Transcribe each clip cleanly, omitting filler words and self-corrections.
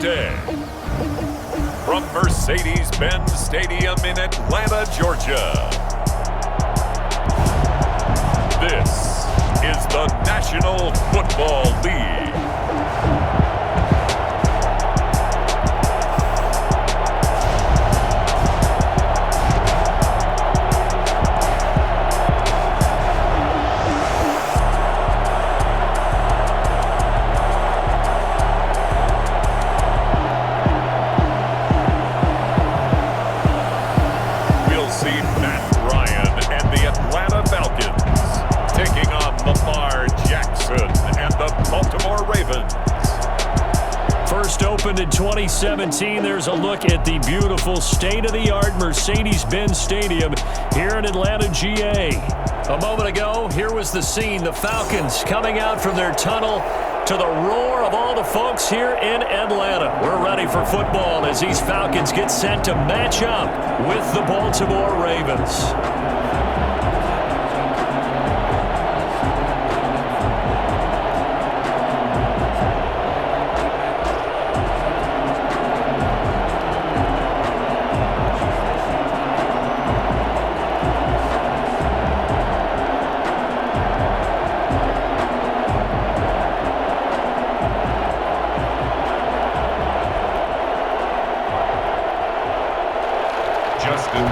day. From Mercedes-Benz Stadium in Atlanta, Georgia. This is the National Football League. Falcons taking on Lamar Jackson and the Baltimore Ravens. First opened in 2017, there's a look at the beautiful state-of-the-art Mercedes-Benz Stadium here in Atlanta, GA. A moment ago, here was the scene. The Falcons coming out from their tunnel to the roar of all the folks here in Atlanta. We're ready for football as these Falcons get set to match up with the Baltimore Ravens.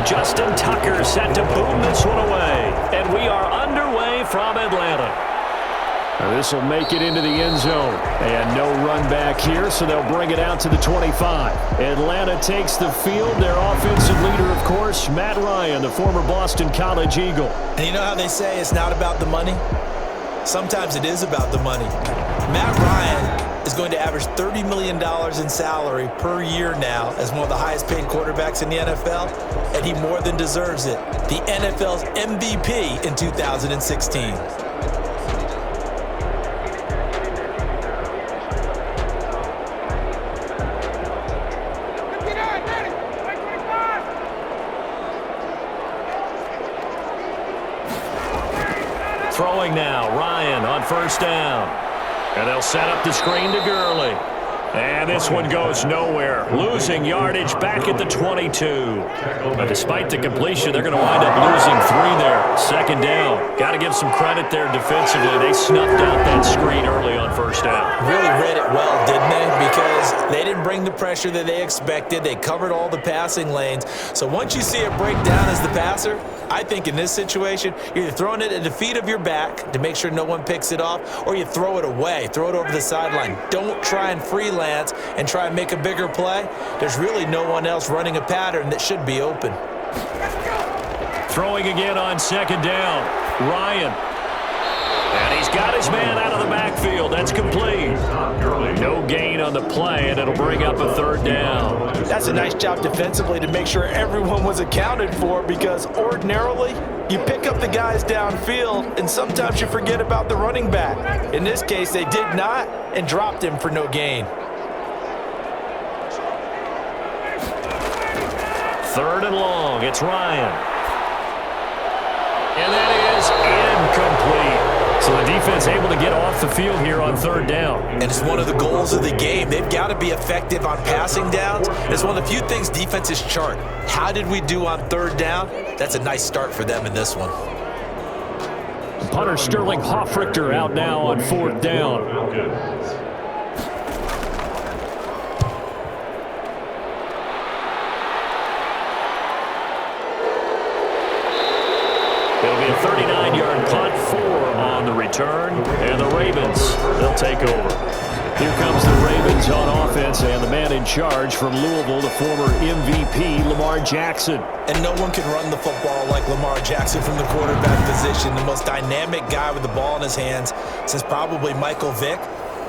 Justin Tucker set to boom this one away. And we are underway from Atlanta. This will make it into the end zone. And no run back here, so they'll bring it out to the 25. Atlanta takes the field. Their offensive leader, of course, Matt Ryan, the former Boston College Eagle. And you know how they say it's not about the money? Sometimes it is about the money. Matt Ryan is going to average $30 million in salary per year now as one of the highest paid quarterbacks in the NFL, and he more than deserves it. The NFL's MVP in 2016. Throwing now, Ryan on first down. And they'll set up the screen to Gurley. And this one goes nowhere. Losing yardage back at the 22. But despite the completion, they're going to wind up losing 3 there. Second down. Got to give some credit there defensively. They snuffed out that screen early on first down. Really read it well, didn't they? Because they didn't bring the pressure that they expected. They covered all the passing lanes. So once you see it break down as the passer, I think in this situation, you're either throwing it at the feet of your back to make sure no one picks it off, or you throw it away, throw it over the sideline. Don't try and freelance and try and make a bigger play. There's really no one else running a pattern that should be open. Throwing again on second down, Ryan. And he's got his man out of the backfield. That's complete. No gain on the play, and it'll bring up a third down. That's a nice job defensively to make sure everyone was accounted for, because ordinarily you pick up the guys downfield, and sometimes you forget about the running back. In this case, they did not and dropped him for no gain. Third and long. It's Ryan. And that is incomplete. So the defense able to get off the field here on third down. And it's one of the goals of the game. They've got to be effective on passing downs. It's one of the few things defenses chart. How did we do on third down? That's a nice start for them in this one. Punter Sterling Hoffrichter out now on fourth down. It'll be a 39-yard punt, 4 on the return, and the Ravens, they'll take over. Here comes the Ravens on offense, and the man in charge from Louisville, the former MVP, Lamar Jackson. And no one can run the football like Lamar Jackson from the quarterback position, the most dynamic guy with the ball in his hands since probably Michael Vick.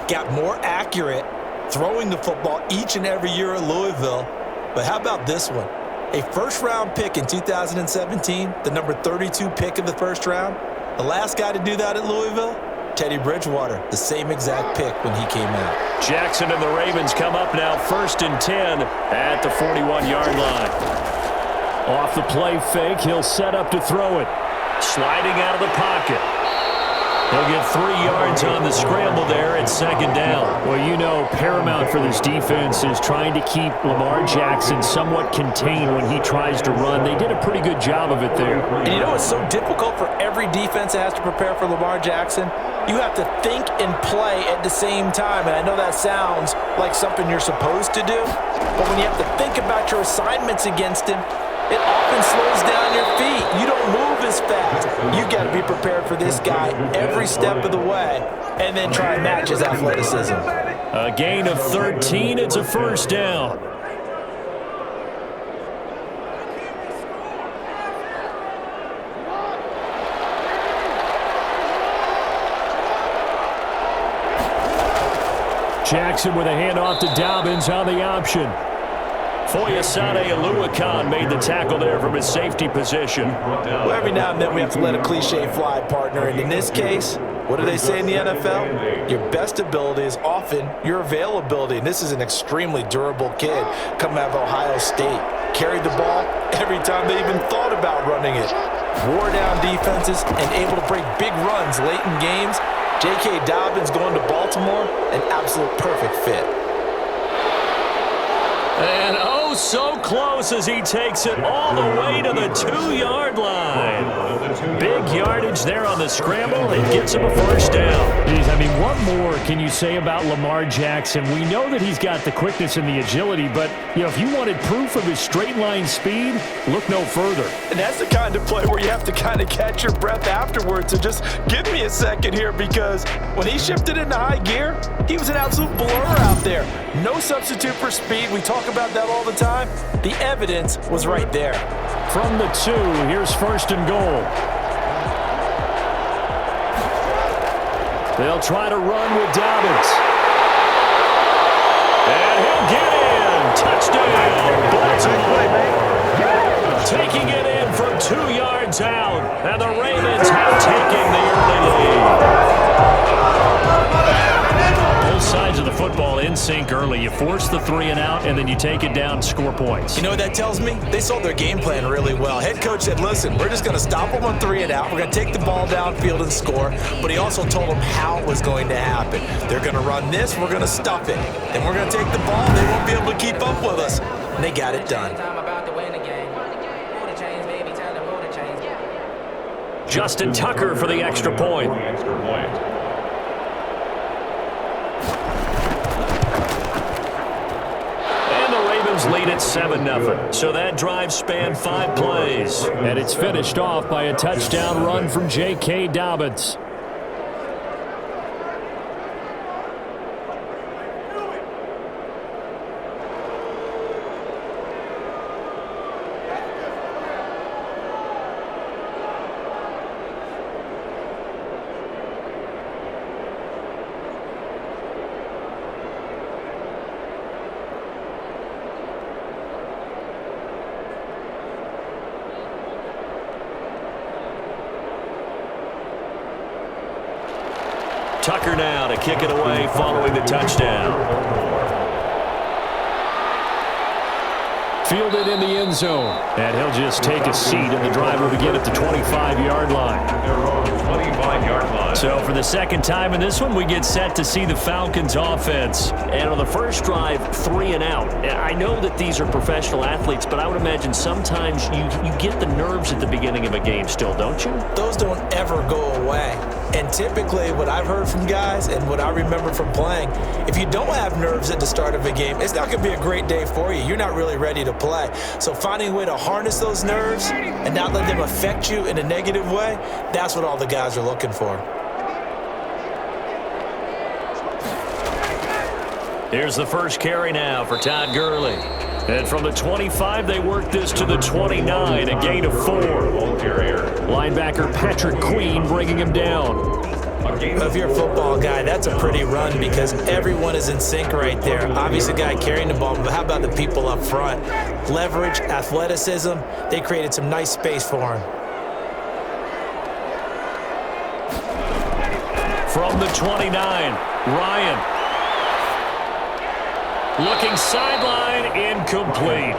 Got more accurate throwing the football each and every year at Louisville. But how about this one? A first-round pick in 2017, the number 32 pick of the first round. The last guy to do that at Louisville, Teddy Bridgewater, the same exact pick when he came out. Jackson and the Ravens come up now 1st and 10 at the 41-yard line. Off the play fake, he'll set up to throw it. Sliding out of the pocket. They'll get 3 yards on the scramble there at second down. Well, you know, paramount for this defense is trying to keep Lamar Jackson somewhat contained when he tries to run. They did a pretty good job of it there. And you know it's so difficult for every defense that has to prepare for Lamar Jackson? You have to think and play at the same time. And I know that sounds like something you're supposed to do, but when you have to think about your assignments against him, it often slows down your feet. You don't move as fast. You got to be prepared for this guy every step of the way and then try and match his athleticism. A gain of 13. It's a first down. Jackson with a handoff to Dobbins on the option. Foyesade Oluwakan made the tackle there from his safety position. Well, every now and then we have to let a cliche fly, partner. And in this case, what do they say in the NFL? Your best ability is often your availability. And this is an extremely durable kid coming out of Ohio State. Carried the ball every time they even thought about running it. Wore down defenses and able to break big runs late in games. J.K. Dobbins going to Baltimore, an absolute perfect fit. And oh, so close as he takes it all the way to the 2-yard line. Big yardage there on the scramble. It gets him a first down. Geez, I mean, what more can you say about Lamar Jackson? We know that he's got the quickness and the agility, but, you know, if you wanted proof of his straight line speed, look no further. And that's the kind of play where you have to kind of catch your breath afterwards. So just give me a second here, because when he shifted into high gear, he was an absolute blur out there. No substitute for speed. We talk about that all the time. The evidence was right there. From the 2, here's first and goal. They'll try to run with Dobbins. And he'll get in. Touchdown, Baltimore. Taking it in from 2 yards out. And the Ravens have taken the early lead. Both sides of the football in sync early. You force the 3 and out, and then you take it down, score points. You know what that tells me? They sold their game plan really well. Head coach said, listen, we're just going to stop them on 3 and out. We're going to take the ball downfield and score. But he also told them how it was going to happen. They're going to run this. We're going to stuff it. Then we're going to take the ball. They won't be able to keep up with us. And they got it done. Justin Tucker for the extra point. Lead at 7-0. So that drive spanned 5 plays. And it's finished off by a touchdown run from J.K. Dobbins. Tucker now to kick it away following the touchdown. Fielded in the end zone. And he'll just take a seat, and the drive will begin at the 25-yard line. 25-yard line. So for the second time in this one, we get set to see the Falcons offense. And on the first drive, 3 and out. I know that these are professional athletes, but I would imagine sometimes you get the nerves at the beginning of a game still, don't you? Those don't ever go away. And typically what I've heard from guys and what I remember from playing, if you don't have nerves at the start of a game, it's not going to be a great day for you. You're not really ready to play. So finding a way to harness those nerves and not let them affect you in a negative way, that's what all the guys are looking for. Here's the first carry now for Todd Gurley. And from the 25, they work this to the 29, a gain of 4. Linebacker Patrick Queen bringing him down. If you're a football guy, that's a pretty run because everyone is in sync right there. Obviously, the guy carrying the ball, but how about the people up front? Leverage, athleticism, they created some nice space for him. From the 29, Ryan. Looking sideline, incomplete.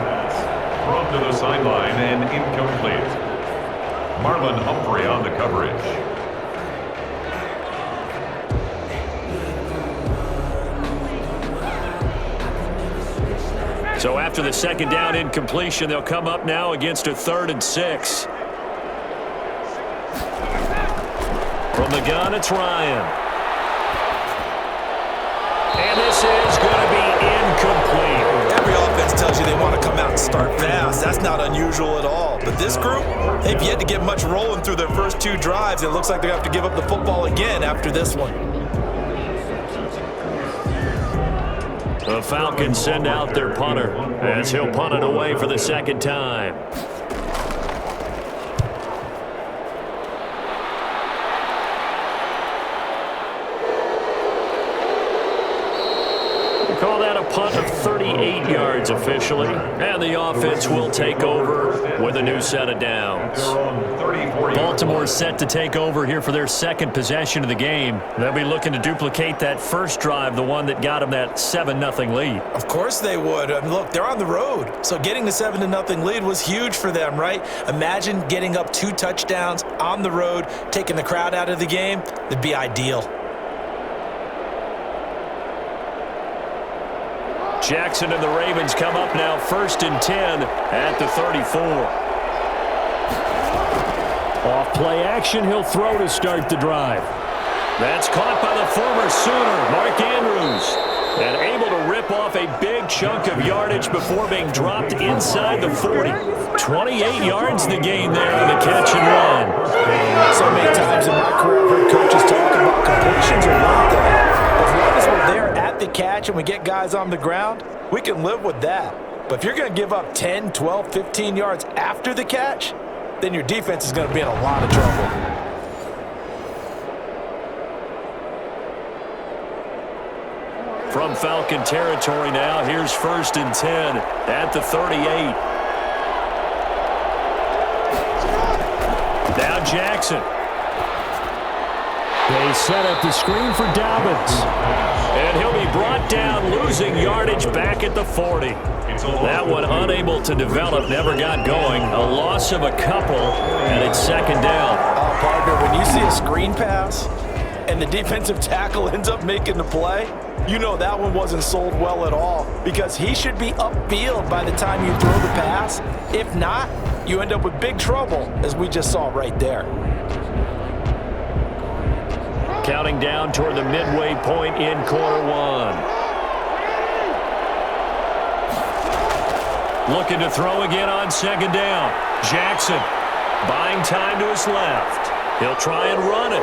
Thrown to the sideline and incomplete. Marlon Humphrey on the coverage. So after the second down incompletion, they'll come up now against a 3rd and 6. From the gun, it's Ryan. And this is going to be incomplete. Every offense tells you they want to come out and start fast. That's not unusual at all. But this group, they've yet to get much rolling through their first 2 drives. It looks like they have to give up the football again after this one. The Falcons send out their punter as he'll punt it away for the second time. Call that a punt of 38 yards officially. And the offense will take over with a new set of downs. Baltimore set to take over here for their second possession of the game. They'll be looking to duplicate that first drive, the one that got them that 7-0 lead. Of course they would. I mean, look, they're on the road. So getting the 7-0 lead was huge for them, right? Imagine getting up 2 touchdowns on the road, taking the crowd out of the game. It'd be ideal. Jackson and the Ravens come up now 1st and 10 at the 34. Off play action, he'll throw to start the drive. That's caught by the former Sooner, Mark Andrews, and able to rip off a big chunk of yardage before being dropped inside the 40. 28 yards the gain there on the catch and run. So many times in my career, I've heard coaches talk about completions are one thing. As long as we're there at the catch and we get guys on the ground, we can live with that. But if you're going to give up 10, 12, 15 yards after the catch, then your defense is going to be in a lot of trouble. From Falcon territory now, here's 1st and 10 at the 38. Now Jackson. They set up the screen for Dobbins. And he'll be brought down, losing yardage back at the 40. That one unable to develop, never got going. A loss of a couple, and it's 2nd down. Partner, when you see a screen pass and the defensive tackle ends up making the play, you know that one wasn't sold well at all because he should be upfield by the time you throw the pass. If not, you end up with big trouble, as we just saw right there. Counting down toward the midway point in quarter 1. Looking to throw again on 2nd down. Jackson buying time to his left. He'll try and run it.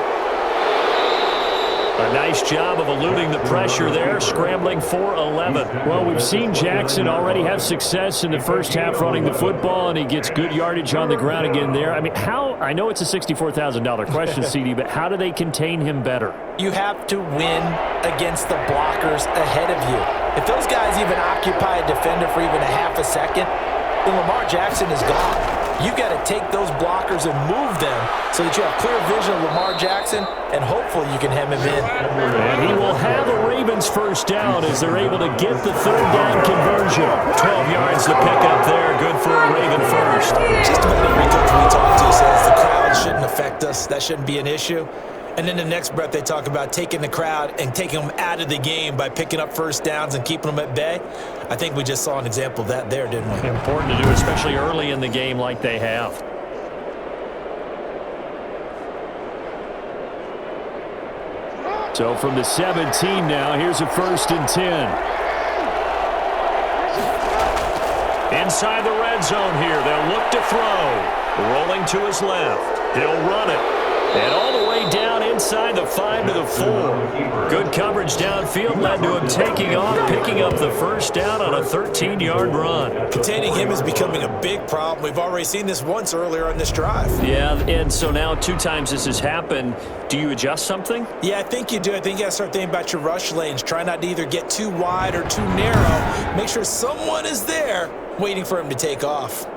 A nice job of eluding the pressure there, scrambling for 11. Well, we've seen Jackson already have success in the first half running the football, and he gets good yardage on the ground again there. I mean, I know it's a $64,000 question, CD, but how do they contain him better? You have to win against the blockers ahead of you. If those guys even occupy a defender for even a half a second, then Lamar Jackson is gone. You've got to take those blockers and move them so that you have clear vision of Lamar Jackson, and hopefully you can hem him in. And he will have a Ravens first down as they're able to get the 3rd down conversion. 12 yards to pick up there. Good for a Raven first. Just about every coach we talk to says the crowd shouldn't affect us. That shouldn't be an issue. And then the next breath they talk about taking the crowd and taking them out of the game by picking up first downs and keeping them at bay. I think we just saw an example of that there, didn't we? Important to do, especially early in the game like they have. So from the 17 now, here's a 1st and 10. Inside the red zone here, they'll look to throw. Rolling to his left. He'll run it. And all the way down inside the 5 to the 4. Good coverage downfield led to him taking off, picking up the first down on a 13-yard run. Containing him is becoming a big problem. We've already seen this once earlier on this drive. Yeah, and so now 2 times this has happened. Do you adjust something? Yeah, I think you do. I think you got to start thinking about your rush lanes. Try not to either get too wide or too narrow. Make sure someone is there waiting for him to take off.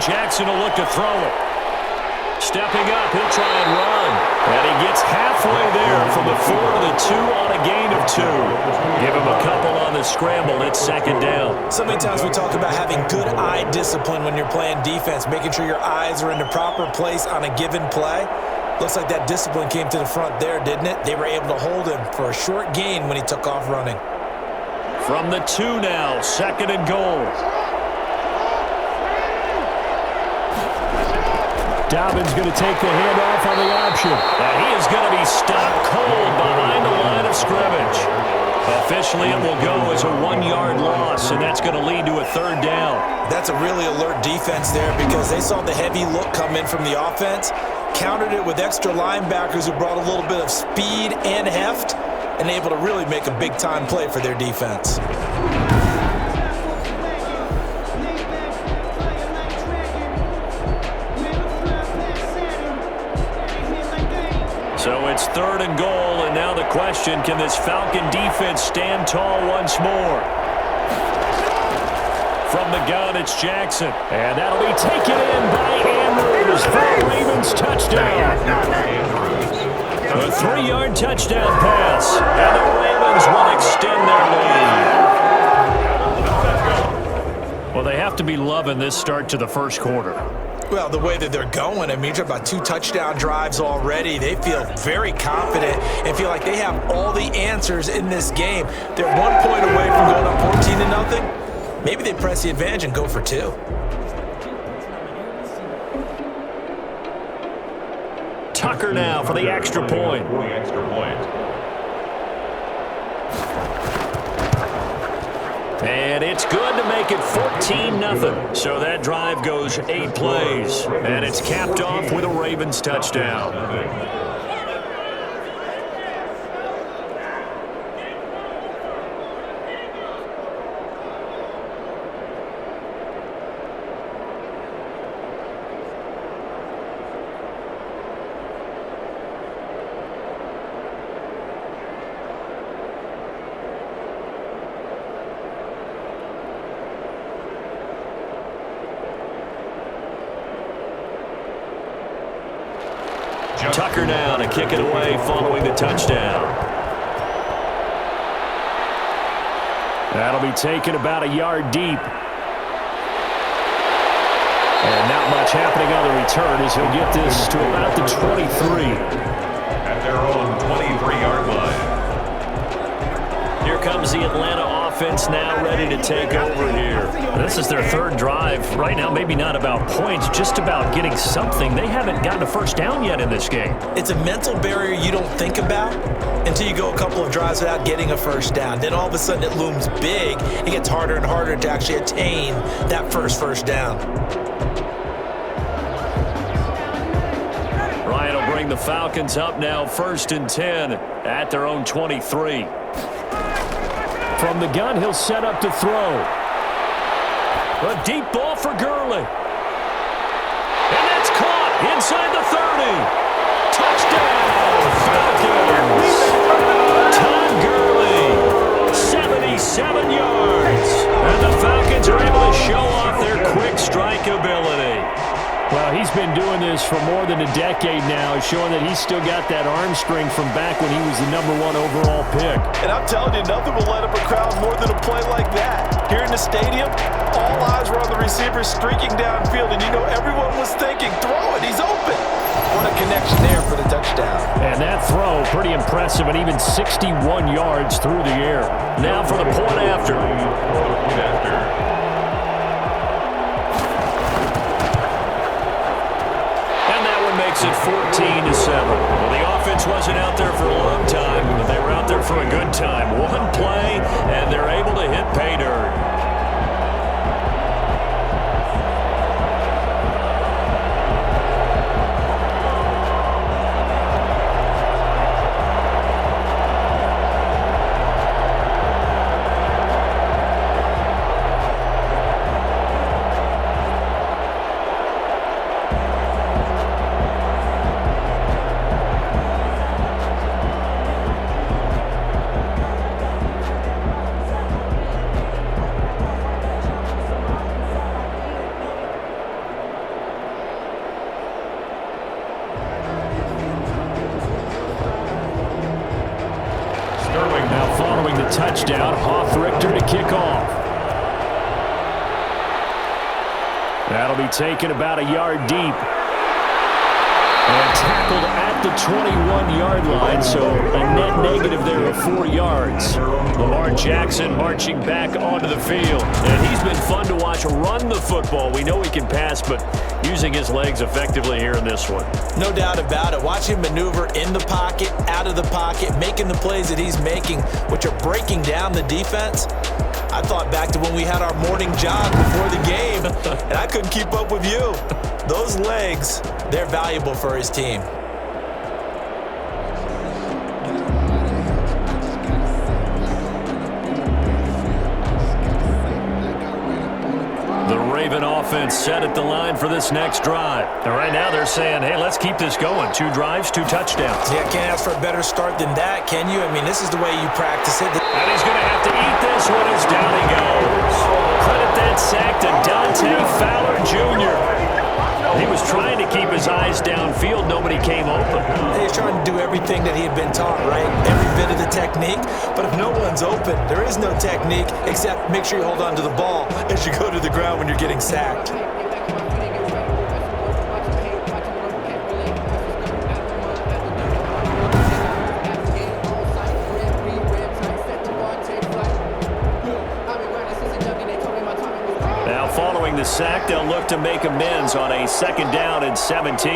Jackson will look to throw it. Stepping up, he'll try and run. And he gets halfway there from the 4 to the 2 on a gain of 2. Give him a couple on the scramble. It's second down. So many times we talk about having good eye discipline when you're playing defense, making sure your eyes are in the proper place on a given play. Looks like that discipline came to the front there, didn't it? They were able to hold him for a short gain when he took off running. From the 2 now, second and goal. Dobbins going to take the handoff on the option. And he is going to be stopped cold behind the line of scrimmage. Officially, it will go as a 1-yard loss, and that's going to lead to a third down. That's a really alert defense there because they saw the heavy look come in from the offense, countered it with extra linebackers who brought a little bit of speed and heft, and able to really make a big-time play for their defense. So it's third and goal, and now the question, can this Falcon defense stand tall once more? From the gun, it's Jackson. And that'll be taken in by Andrews for a Ravens touchdown. A 3-yard touchdown pass, and the Ravens will extend their lead. Well, they have to be loving this start to the first quarter. Well, the way that they're going, I mean, you're talking about 2 touchdown drives already. They feel very confident and feel like they have all the answers in this game. They're 1 point away from going up 14-0. Maybe they press the advantage and go for 2. Tucker now for the extra point. And it's good to make it 14-0. So that drive goes 8 plays. And it's capped off with a Ravens touchdown. Tucker now to kick it away following the touchdown. That'll be taken about a yard deep. And not much happening on the return as he'll get this to about the 23. At their own 23-yard line. Here comes the Atlanta offense now ready to take over here. This is their third drive. Right now, maybe not about points, just about getting something. They haven't gotten a first down yet in this game. It's a mental barrier you don't think about until you go a couple of drives without getting a first down. Then all of a sudden it looms big. It gets harder and harder to actually attain that first down. Ryan will bring the Falcons up now 1st and 10 at their own 23. From the gun, he'll set up to throw. A deep ball for Gurley. And that's caught inside the 30. Touchdown, Falcons. Todd Gurley, 77 yards. And the Falcons are able to show off their quick strike ability. Well, he's been doing this for more than a decade now, showing that he's still got that arm strength from back when he was the #1 overall pick. And I'm telling you, nothing will light up a crowd more than a play like that. Here in the stadium, all eyes were on the receiver streaking downfield, and you know everyone was thinking, throw it, he's open. What a connection there for the touchdown. And that throw, pretty impressive, and even 61 yards through the air. Now for the point after. Makes it 14-7. Well, the offense wasn't out there for a long time, but they were out there for a good time. One play, and they're able to hit pay dirt. Richter to kick off. That'll be taken about a yard deep. And tackled at the 21-yard line, so a net negative there of 4 yards. Lamar Jackson marching back onto the field. And he's been fun to watch run the football. We know he can pass, but using his legs effectively here in this one. No doubt about it. Watch him maneuver in the pocket, out of the pocket, making the plays that he's making, which are breaking down the defense. I thought back to when we had our morning jog before the game, and I couldn't keep up with you. Those legs, they're valuable for his team. The Raven offense set at the line for this next drive. And right now they're saying, hey, let's keep this going. 2 drives, 2 touchdowns. Yeah, can't ask for a better start than that, can you? I mean, this is the way you practice it. And he's going to have to eat this one as down he goes. Credit that sack to Dante Fowler Jr. He was trying to keep his eyes downfield. Nobody came open. He's trying to do everything that he had been taught, right? Every bit of the technique. But if no one's open, there is no technique except make sure you hold on to the ball as you go to the ground when you're getting sacked. Following the sack, they'll look to make amends on a 2nd down and 17.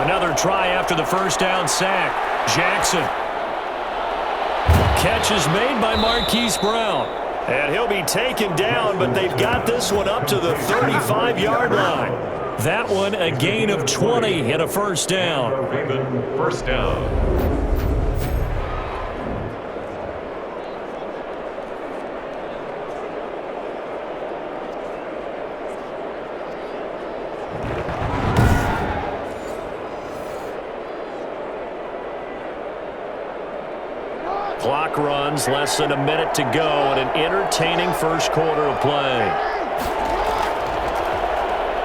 Another try after the 1st down sack. Jackson. Catch is made by Marquise Brown. And he'll be taken down, but they've got this one up to the 35-yard line. That one a gain of 20 and a 1st down. First down. Clock runs, less than a minute to go, and an entertaining first quarter of play.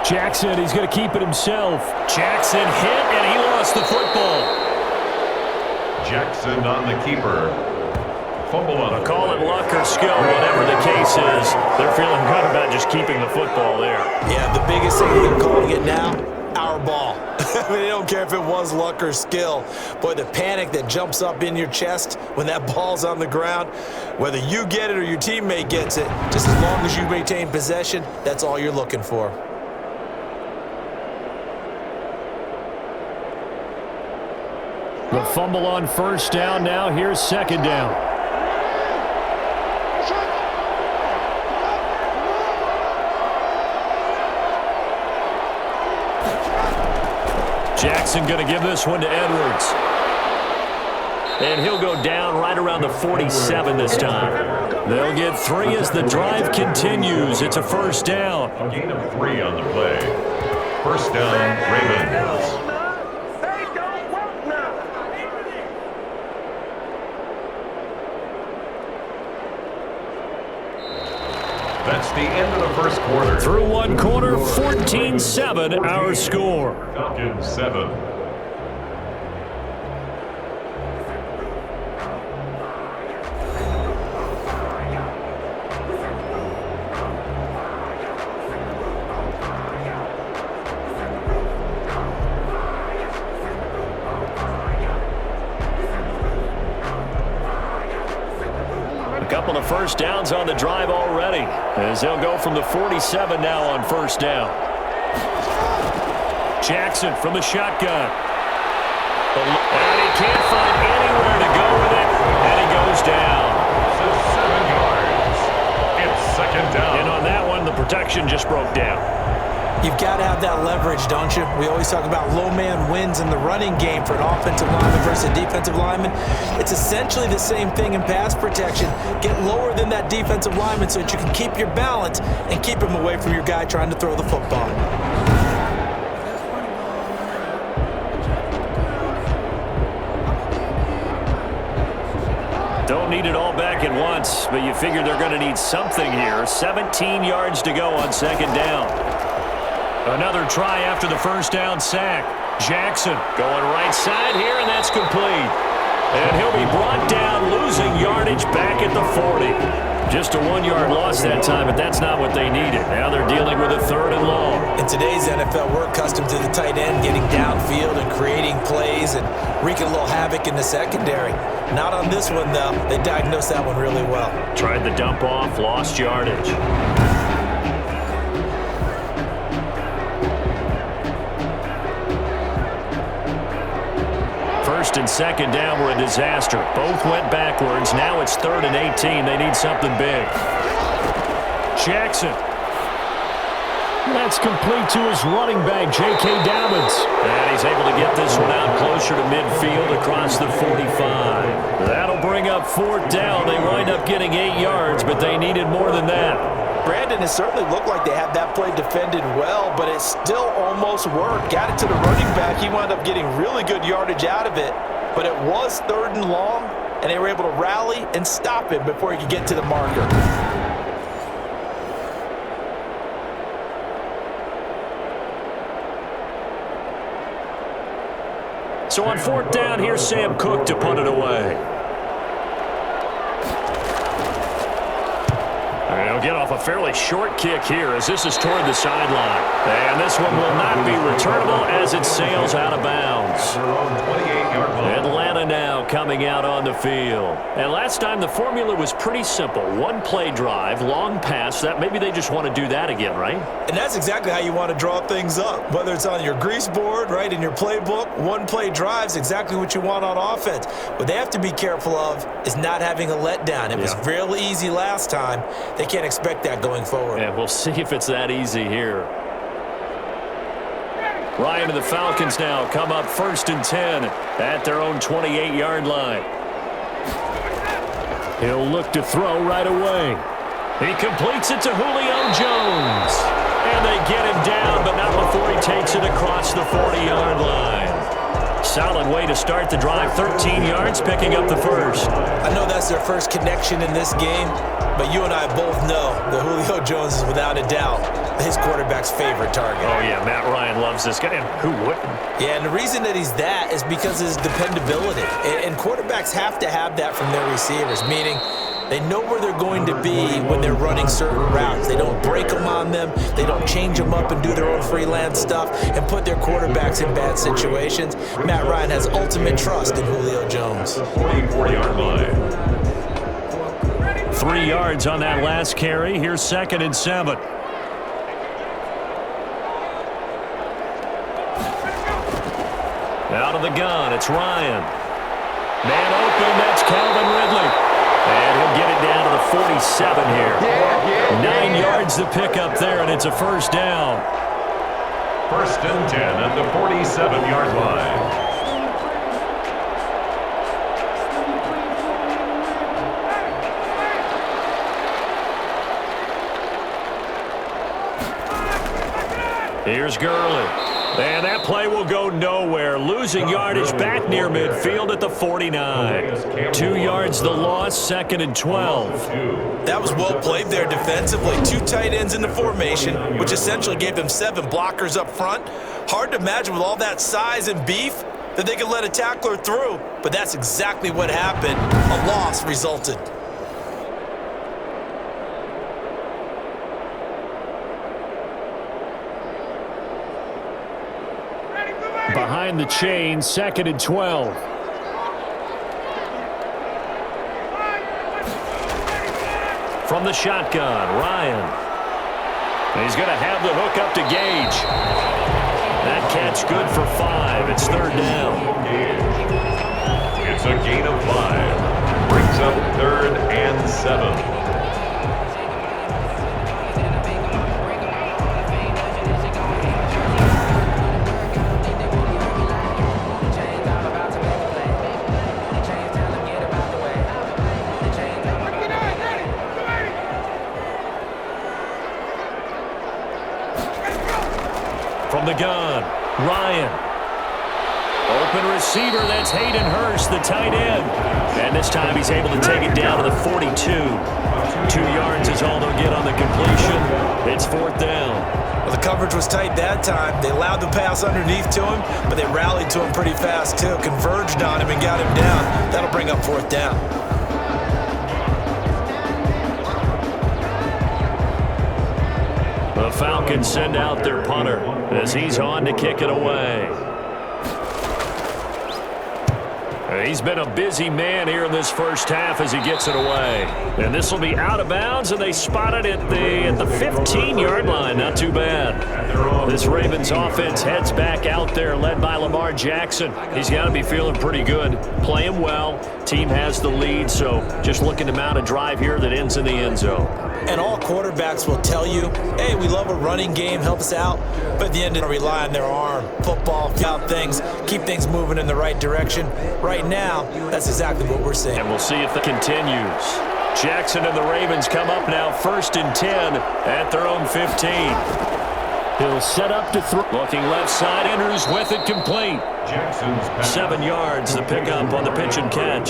Jackson, he's going to keep it himself. Jackson hit, and he lost the football. Jackson on the keeper. Fumble on the call it luck or skill, whatever the case is. They're feeling good about just keeping the football there. Yeah, the biggest thing they're calling it now, our ball. I mean, they don't care if it was luck or skill. Boy, the panic that jumps up in your chest when that ball's on the ground, whether you get it or your teammate gets it, just as long as you maintain possession, that's all you're looking for. The fumble on 1st down now. Here's 2nd down. Jackson going to give this one to Edwards. And he'll go down right around the 47 this time. They'll get 3 as the drive continues. It's a 1st down. A gain of 3 on the play. 1st down, Ravens. That's the end of the first quarter. Through 1 quarter, 14-7 our score. Falcons 7. Couple of 1st downs on the drive already, as they'll go from the 47 now on 1st down. Jackson from the shotgun. And he can't find anywhere to go with it, and he goes down. 7 yards. It's 2nd down. And on that one, the protection just broke down. You've got to have that leverage, don't you? We always talk about low man wins in the running game for an offensive lineman versus a defensive lineman. It's essentially the same thing in pass protection. Get lower than that defensive lineman so that you can keep your balance and keep him away from your guy trying to throw the football. Don't need it all back at once, but you figure they're going to need something here. 17 yards to go on 2nd down. Another try after the 1st down sack. Jackson going right side here, and that's complete. And he'll be brought down, losing yardage back at the 40. Just a 1-yard loss that time, but that's not what they needed. Now they're dealing with a 3rd and long. In today's NFL, we're accustomed to the tight end getting downfield and creating plays and wreaking a little havoc in the secondary. Not on this one, though. They diagnosed that one really well. Tried the dump off, lost yardage. First and second down were a disaster. Both went backwards. Now it's 3rd and 18. They need something big. Jackson. That's complete to his running back, J.K. Dobbins. And he's able to get this one out closer to midfield across the 45. That'll bring up 4th down. They wind up getting 8 yards, but they needed more than that. Brandon, it certainly looked like they had that play defended well, but it still almost worked. Got it to the running back. He wound up getting really good yardage out of it, but it was 3rd and long, and they were able to rally and stop him before he could get to the marker. So on 4th down, here's Sam Cook to punt it away. He'll get off a fairly short kick here as this is toward the sideline. And this one will not be returnable as it sails out of bounds. Atlanta now coming out on the field. And last time the formula was pretty simple. 1-play drive, long pass. That maybe they just want to do that again, right? And that's exactly how you want to draw things up. Whether it's on your grease board, right, in your playbook, 1-play drive's exactly what you want on offense. What they have to be careful of is not having a letdown. It was real easy last time. They can't expect that going forward. Yeah, we'll see if it's that easy here. Ryan and the Falcons now come up 1st and 10 at their own 28-yard line. He'll look to throw right away. He completes it to Julio Jones. And they get him down, but not before he takes it across the 40-yard line. Solid way to start the drive. 13 yards, picking up the first. I know that's their first connection in this game, but you and I both know that Julio Jones is without a doubt his quarterback's favorite target. Oh, yeah, Matt Ryan loves this guy. And who wouldn't? Yeah, and the reason that he's that is because of his dependability. And quarterbacks have to have that from their receivers, meaning they know where they're going to be when they're running certain routes. They don't break them on them. They don't change them up and do their own freelance stuff and put their quarterbacks in bad situations. Matt Ryan has ultimate trust in Julio Jones. 44-yard line. 3 yards on that last carry. Here's 2nd and 7. Out of the gun, it's Ryan. Man open, that's Calvin Ridley. And he'll get it down to the 47 here. 9 yards to pick up there, and it's a 1st down. 1st and 10 at the 47-yard line. Here's Gurley. And that play will go nowhere. Losing yardage back near midfield at the 49. 2 yards the loss, 2nd and 12. That was well played there defensively. 2 tight ends in the formation, which essentially gave them 7 blockers up front. Hard to imagine with all that size and beef that they could let a tackler through, but that's exactly what happened. A loss resulted. Behind the chain, 2nd and 12. From the shotgun, Ryan. He's going to have the hook up to Gage. That catch good for 5. It's 3rd down. It's a gain of 5. Brings up 3rd and 7. From the gun, Ryan. Open receiver, that's Hayden Hurst, the tight end. And this time he's able to take it down to the 42. 2 yards is all they'll get on the completion. It's 4th down. Well, the coverage was tight that time. They allowed the pass underneath to him, but they rallied to him pretty fast too. Converged on him and got him down. That'll bring up 4th down. The Falcons send out their punter as he's on to kick it away. He's been a busy man here in this first half as he gets it away. And this will be out of bounds, and they spot it at the 15-yard line. Not too bad. This Ravens offense heads back out there, led by Lamar Jackson. He's got to be feeling pretty good, playing well. Team has the lead, so just looking to mount a drive here that ends in the end zone. And all quarterbacks will tell you, hey, we love a running game, help us out. But at the end, they rely on their arm, football, out things, keep things moving in the right direction. Right now, that's exactly what we're seeing. And we'll see if it continues. Jackson and the Ravens come up now 1st and 10 at their own 15. He'll set up to throw. Looking left side, enters with it complete. 7 yards, the pickup on the pitch and catch.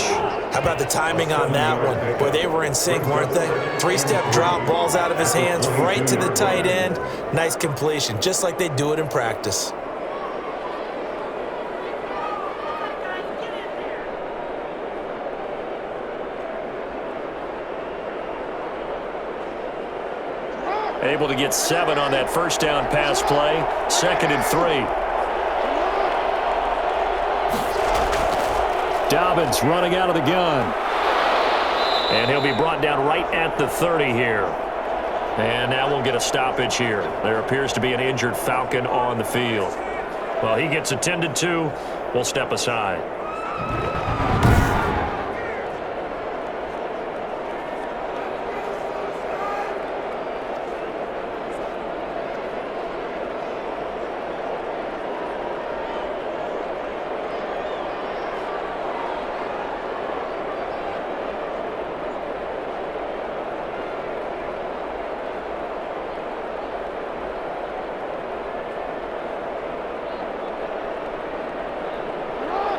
How about the timing on that one? Boy, they were in sync, weren't they? 3-step drop, balls out of his hands, right to the tight end. Nice completion, just like they do it in practice. Able to get 7 on that first down pass play. 2nd and 3. Dobbins running out of the gun. And he'll be brought down right at the 30 here. And now we'll get a stoppage here. There appears to be an injured Falcon on the field. Well, he gets attended to. We'll step aside.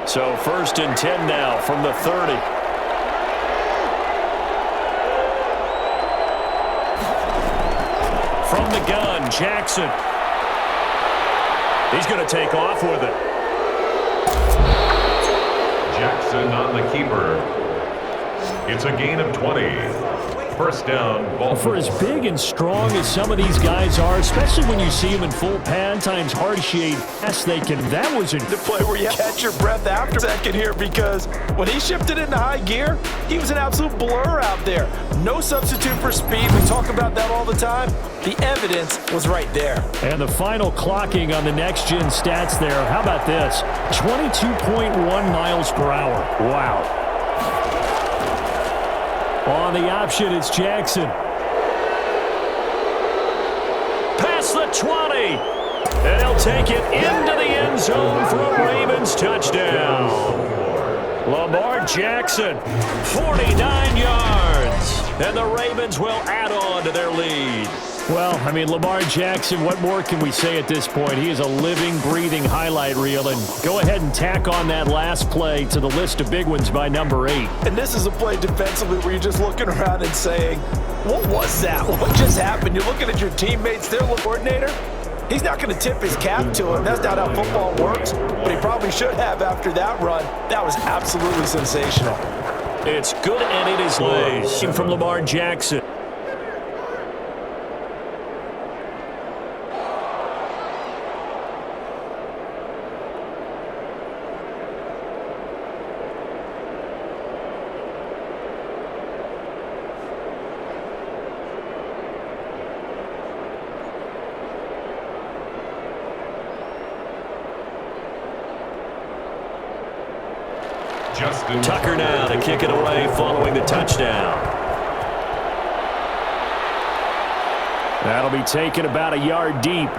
So 1st and 10 now from the 30. From the gun, Jackson. He's going to take off with it. Jackson on the keeper. It's a gain of 20. 1st down, Baltimore. For as big and strong as some of these guys are, especially when you see them in full pad, times hard shade, yes, they can. That was The play where you catch your breath after a second here, because when he shifted into high gear, he was an absolute blur out there. No substitute for speed. We talk about that all the time. The evidence was right there. And the final clocking on the next-gen stats there. How about this? 22.1 miles per hour. Wow. On the option, it's Jackson. Past the 20. And he'll take it into the end zone for a Ravens touchdown. Lamar Jackson, 49 yards. And the Ravens will add on to their lead. Well, I mean, Lamar Jackson, what more can we say at this point? He is a living, breathing highlight reel. And go ahead and tack on that last play to the list of big ones by number 8. And this is a play defensively where you're just looking around and saying, what was that? What just happened? You're looking at your teammates, their coordinator. He's not going to tip his cap to him. That's not how football works. But he probably should have after that run. That was absolutely sensational. It's good, and it is plays from Lamar Jackson. Tucker now to kick it away following the touchdown. That'll be taken about a yard deep.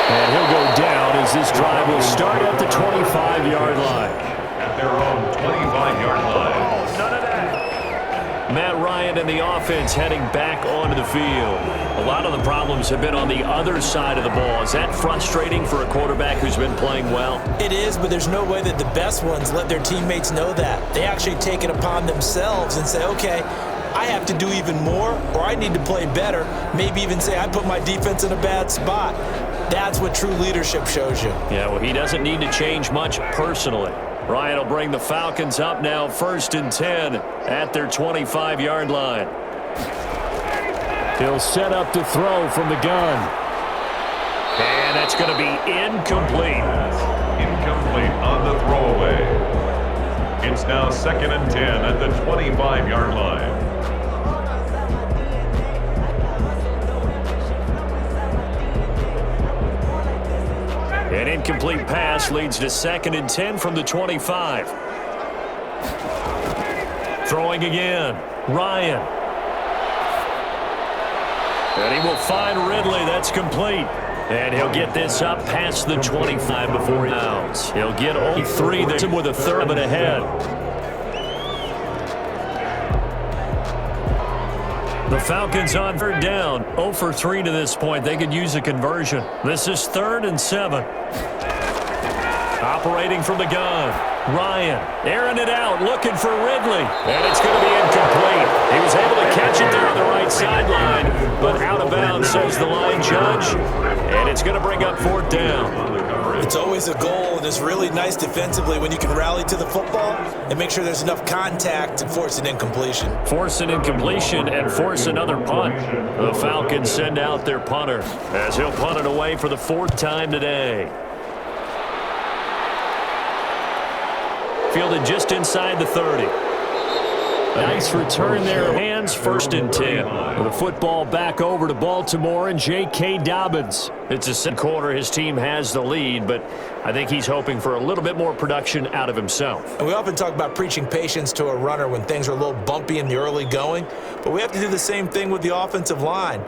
And he'll go down as this drive will start at the 25-yard line. At their own 25-yard line. None of that. Matt Ryan and the offense heading back onto the field. A lot of the problems have been on the other side of the ball. Is that frustrating for a quarterback who's been playing well? It is, but there's no way that the best ones let their teammates know that. They actually take it upon themselves and say, okay, I have to do even more, or I need to play better, maybe even say I put my defense in a bad spot. That's what true leadership shows you. Yeah, well, he doesn't need to change much personally. Ryan will bring the Falcons up now, 1st and 10 at their 25-yard line. He'll set up to throw from the gun. And that's going to be incomplete. Incomplete on the throwaway. It's now 2nd and 10 at the 25-yard line. An incomplete pass leads to 2nd and 10 from the 25. Throwing again. Ryan. And he will find Ridley. That's complete. And he'll get this up past the 25 before he outs. He'll get only 3 there with a third of it ahead. The Falcons on 3rd down. 0 for 3 to this point. They could use a conversion. This is 3rd and 7. Operating from the gun. Ryan airing it out, looking for Ridley. And it's going to be incomplete. He was able to catch it there on the right sideline, but out of bounds, says the line judge. And it's going to bring up 4th down. It's always a goal, and it's really nice defensively when you can rally to the football and make sure there's enough contact to force an incompletion. Force an incompletion and force another punt. The Falcons send out their punter as he'll punt it away for the 4th time today. Fielded just inside the 30. Nice return there. Hands 1st and 10. The football back over to Baltimore and J.K. Dobbins. It's a 2nd quarter. His team has the lead, but I think he's hoping for a little bit more production out of himself. And we often talk about preaching patience to a runner when things are a little bumpy in the early going, but we have to do the same thing with the offensive line.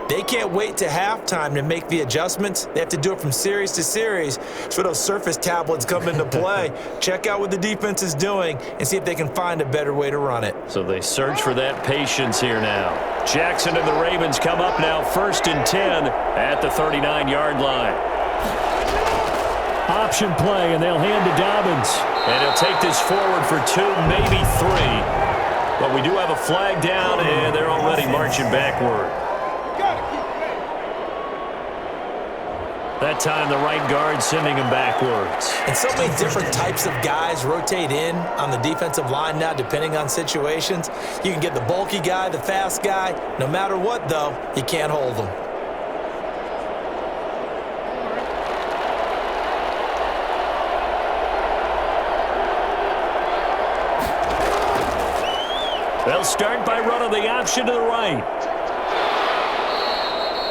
They can't wait to halftime to make the adjustments. They have to do it from series to series so those surface tablets come into play. Check out what the defense is doing and see if they can find a better way to run it. So they search for that patience here now. Jackson and the Ravens come up now 1st and 10 at the 39-yard line. Option play, and they'll hand to Dobbins. And he'll take this forward for 2, maybe 3. But we do have a flag down, and they're already marching backward. That time, the right guard sending him backwards. And so many different types of guys rotate in on the defensive line now, depending on situations. You can get the bulky guy, the fast guy. No matter what, though, you can't hold them. They'll start by running the option to the right.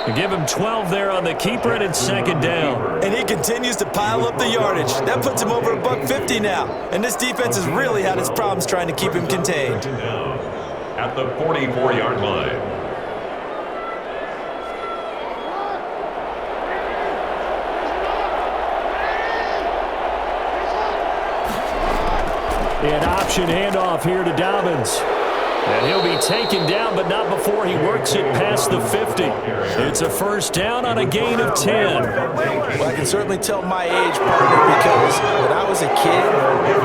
They give him 12 there on the keeper, and it's 2nd down. And he continues to pile up the yardage. That puts him over $150 now. And this defense has really had its problems trying to keep him contained. At the 44-yard line. An option handoff here to Dobbins. And he'll be taken down, but not before he works it past the 50. It's a 1st down on a gain of 10. Well, I can certainly tell my age, partner, because when I was a kid,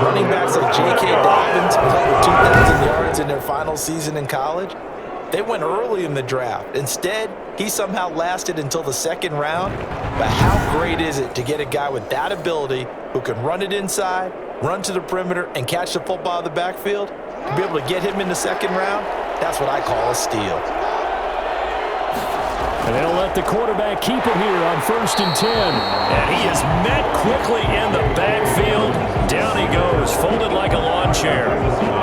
running backs like J.K. Dobbins with over 2,000 yards in their final season in college, they went early in the draft. Instead, he somehow lasted until the 2nd round. But how great is it to get a guy with that ability who can run it inside, run to the perimeter, and catch the football out of the backfield? To be able to get him in the 2nd round, that's what I call a steal. And they'll let the quarterback keep it here on 1st and 10. And he is met quickly in the backfield. Down he goes, folded like a lawn chair.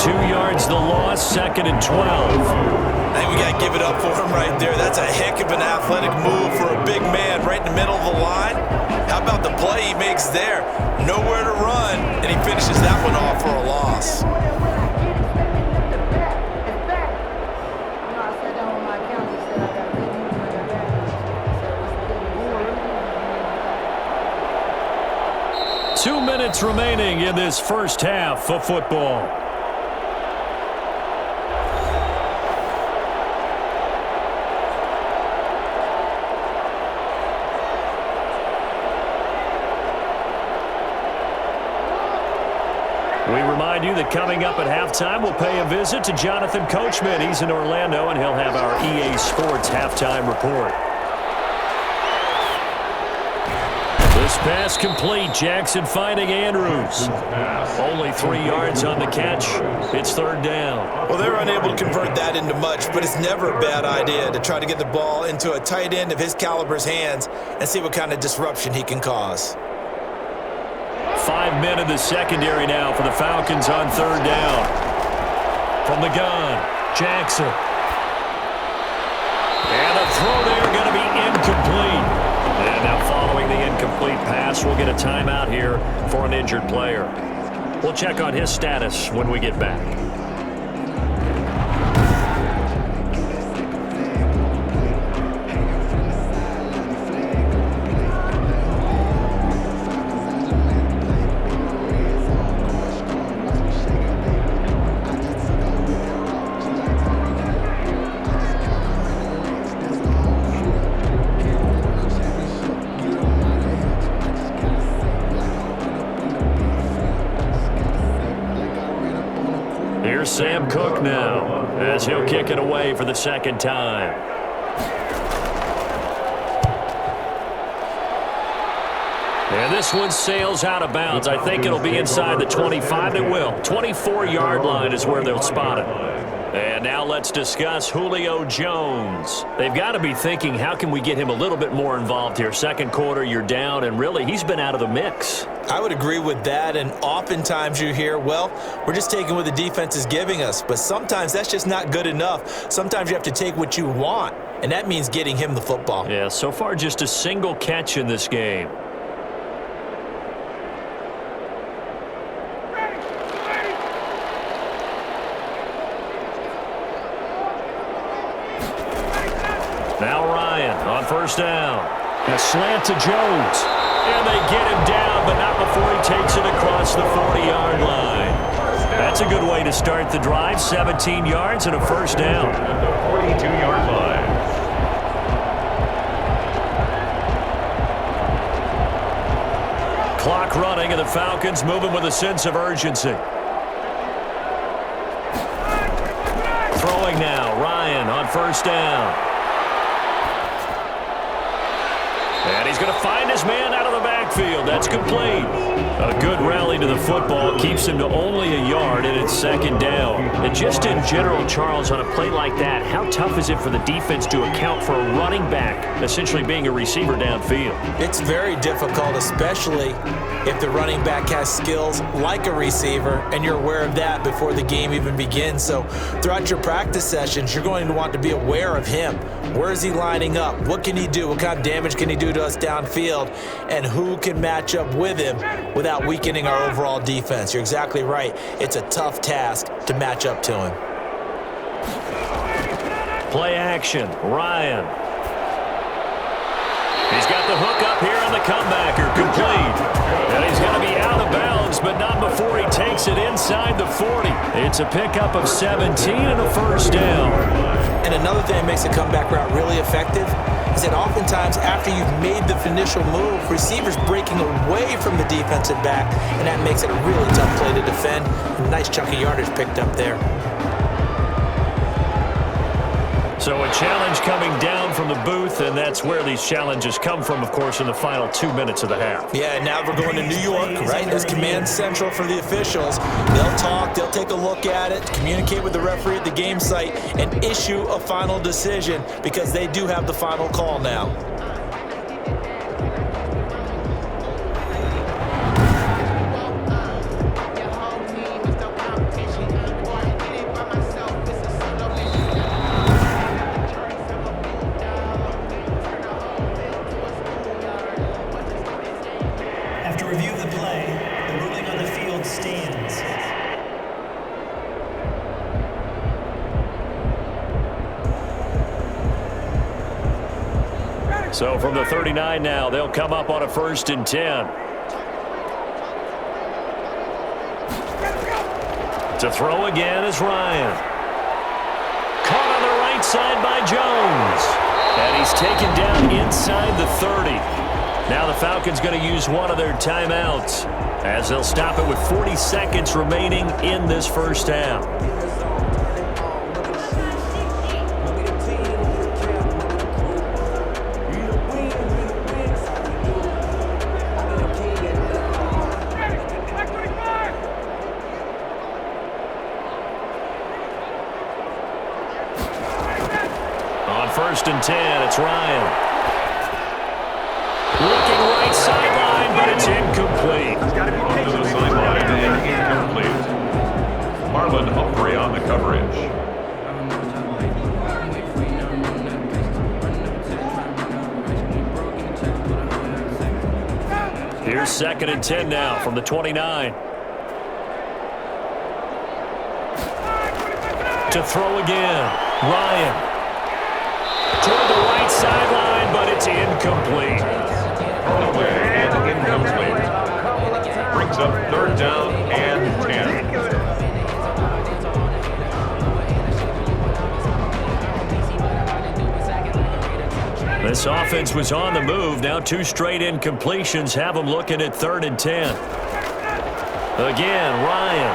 2 yards the loss, 2nd and 12. I think we got to give it up for him right there. That's a heck of an athletic move for a big man right in the middle of the line. How about the play he makes there? Nowhere to run, and he finishes that one off for a loss. 2 minutes remaining in this 1st half of football. We remind remind you that coming up at halftime, we'll pay a visit to Jonathan Coachman. He's in Orlando, and he'll have our EA Sports halftime report. This pass complete. Jackson finding Andrews. Only 3 yards on the catch. It's third down. Well, they're unable to convert that into much, but it's never a bad idea to try to get the ball into a tight end of his caliber's hands and see what kind of disruption he can cause. 5 men in the secondary now for the Falcons on third down. From the gun, Jackson. And the throw there going to be incomplete. And now following the incomplete pass, we'll get a timeout here for an injured player. We'll check on his status when we get back. Here's Sam Cook now, as he'll kick it away for the second time. And this one sails out of bounds. I think it'll be inside the 25. It will. 24-yard line is where they'll spot it. And now let's discuss Julio Jones. They've got to be thinking, how can we get him a little bit more involved here? Second quarter, you're down, and really, he's been out of the mix. I would agree with that, and oftentimes you hear, well, we're just taking what the defense is giving us, but sometimes that's just not good enough. Sometimes you have to take what you want, and that means getting him the football. Yeah, so far just a single catch in this game. Now Ryan on first down. A slant to Jones. And they get him down, but not before he takes it across the 40-yard line. That's a good way to start the drive. 17 yards and a first down. At the 42-yard line. Clock running, and the Falcons moving with a sense of urgency. Throwing now, Ryan on first down. And he's going to find his man out of the backfield. That's complete. A good rally to the football keeps him to only a yard, and it's second down. And just in general, Charles, on a play like that, how tough is it for the defense to account for a running back essentially being a receiver downfield? It's very difficult, especially if the running back has skills like a receiver, and you're aware of that before the game even begins. So throughout your practice sessions, you're going to want to be aware of him. Where is he lining up? What can he do? What kind of damage can he do to us downfield? And who can match up with him without weakening our overall defense? You're exactly right. It's a tough task to match up to him. Play action, Ryan. He's got the hook up here on the comebacker, complete. And he's going to be out of bounds, but not before he takes it inside the 40. It's a pickup of 17 and a first down. And another thing that makes a comeback route really effective is that oftentimes after you've made the initial move, receivers breaking away from the defensive back, and that makes it a really tough play to defend. A nice chunk of yardage picked up there. So a challenge coming down from the booth, and that's where these challenges come from, of course, in the final 2 minutes of the half. Yeah, now we're going to New York, right? There's command central for the officials. They'll talk, they'll take a look at it, communicate with the referee at the game site, and issue a final decision because they do have the final call now. So from the 39 now, they'll come up on a 1st and 10. To throw again is Ryan. Caught on the right side by Jones. And he's taken down inside the 30. Now the Falcons going to use one of their timeouts as they'll stop it with 40 seconds remaining in this first half. On 1st and 10, it's Ryan. Looking right sideline, but it's incomplete. To the sideline and incomplete. Marlon Humphrey on the coverage. Here's 2nd and 10 now from the 29. To throw again, Ryan. Toward the right sideline, but it's incomplete. Away and incomplete. Brings up 3rd down and 10. This offense was on the move. Now 2 straight incompletions have them looking at 3rd and 10. Again, Ryan.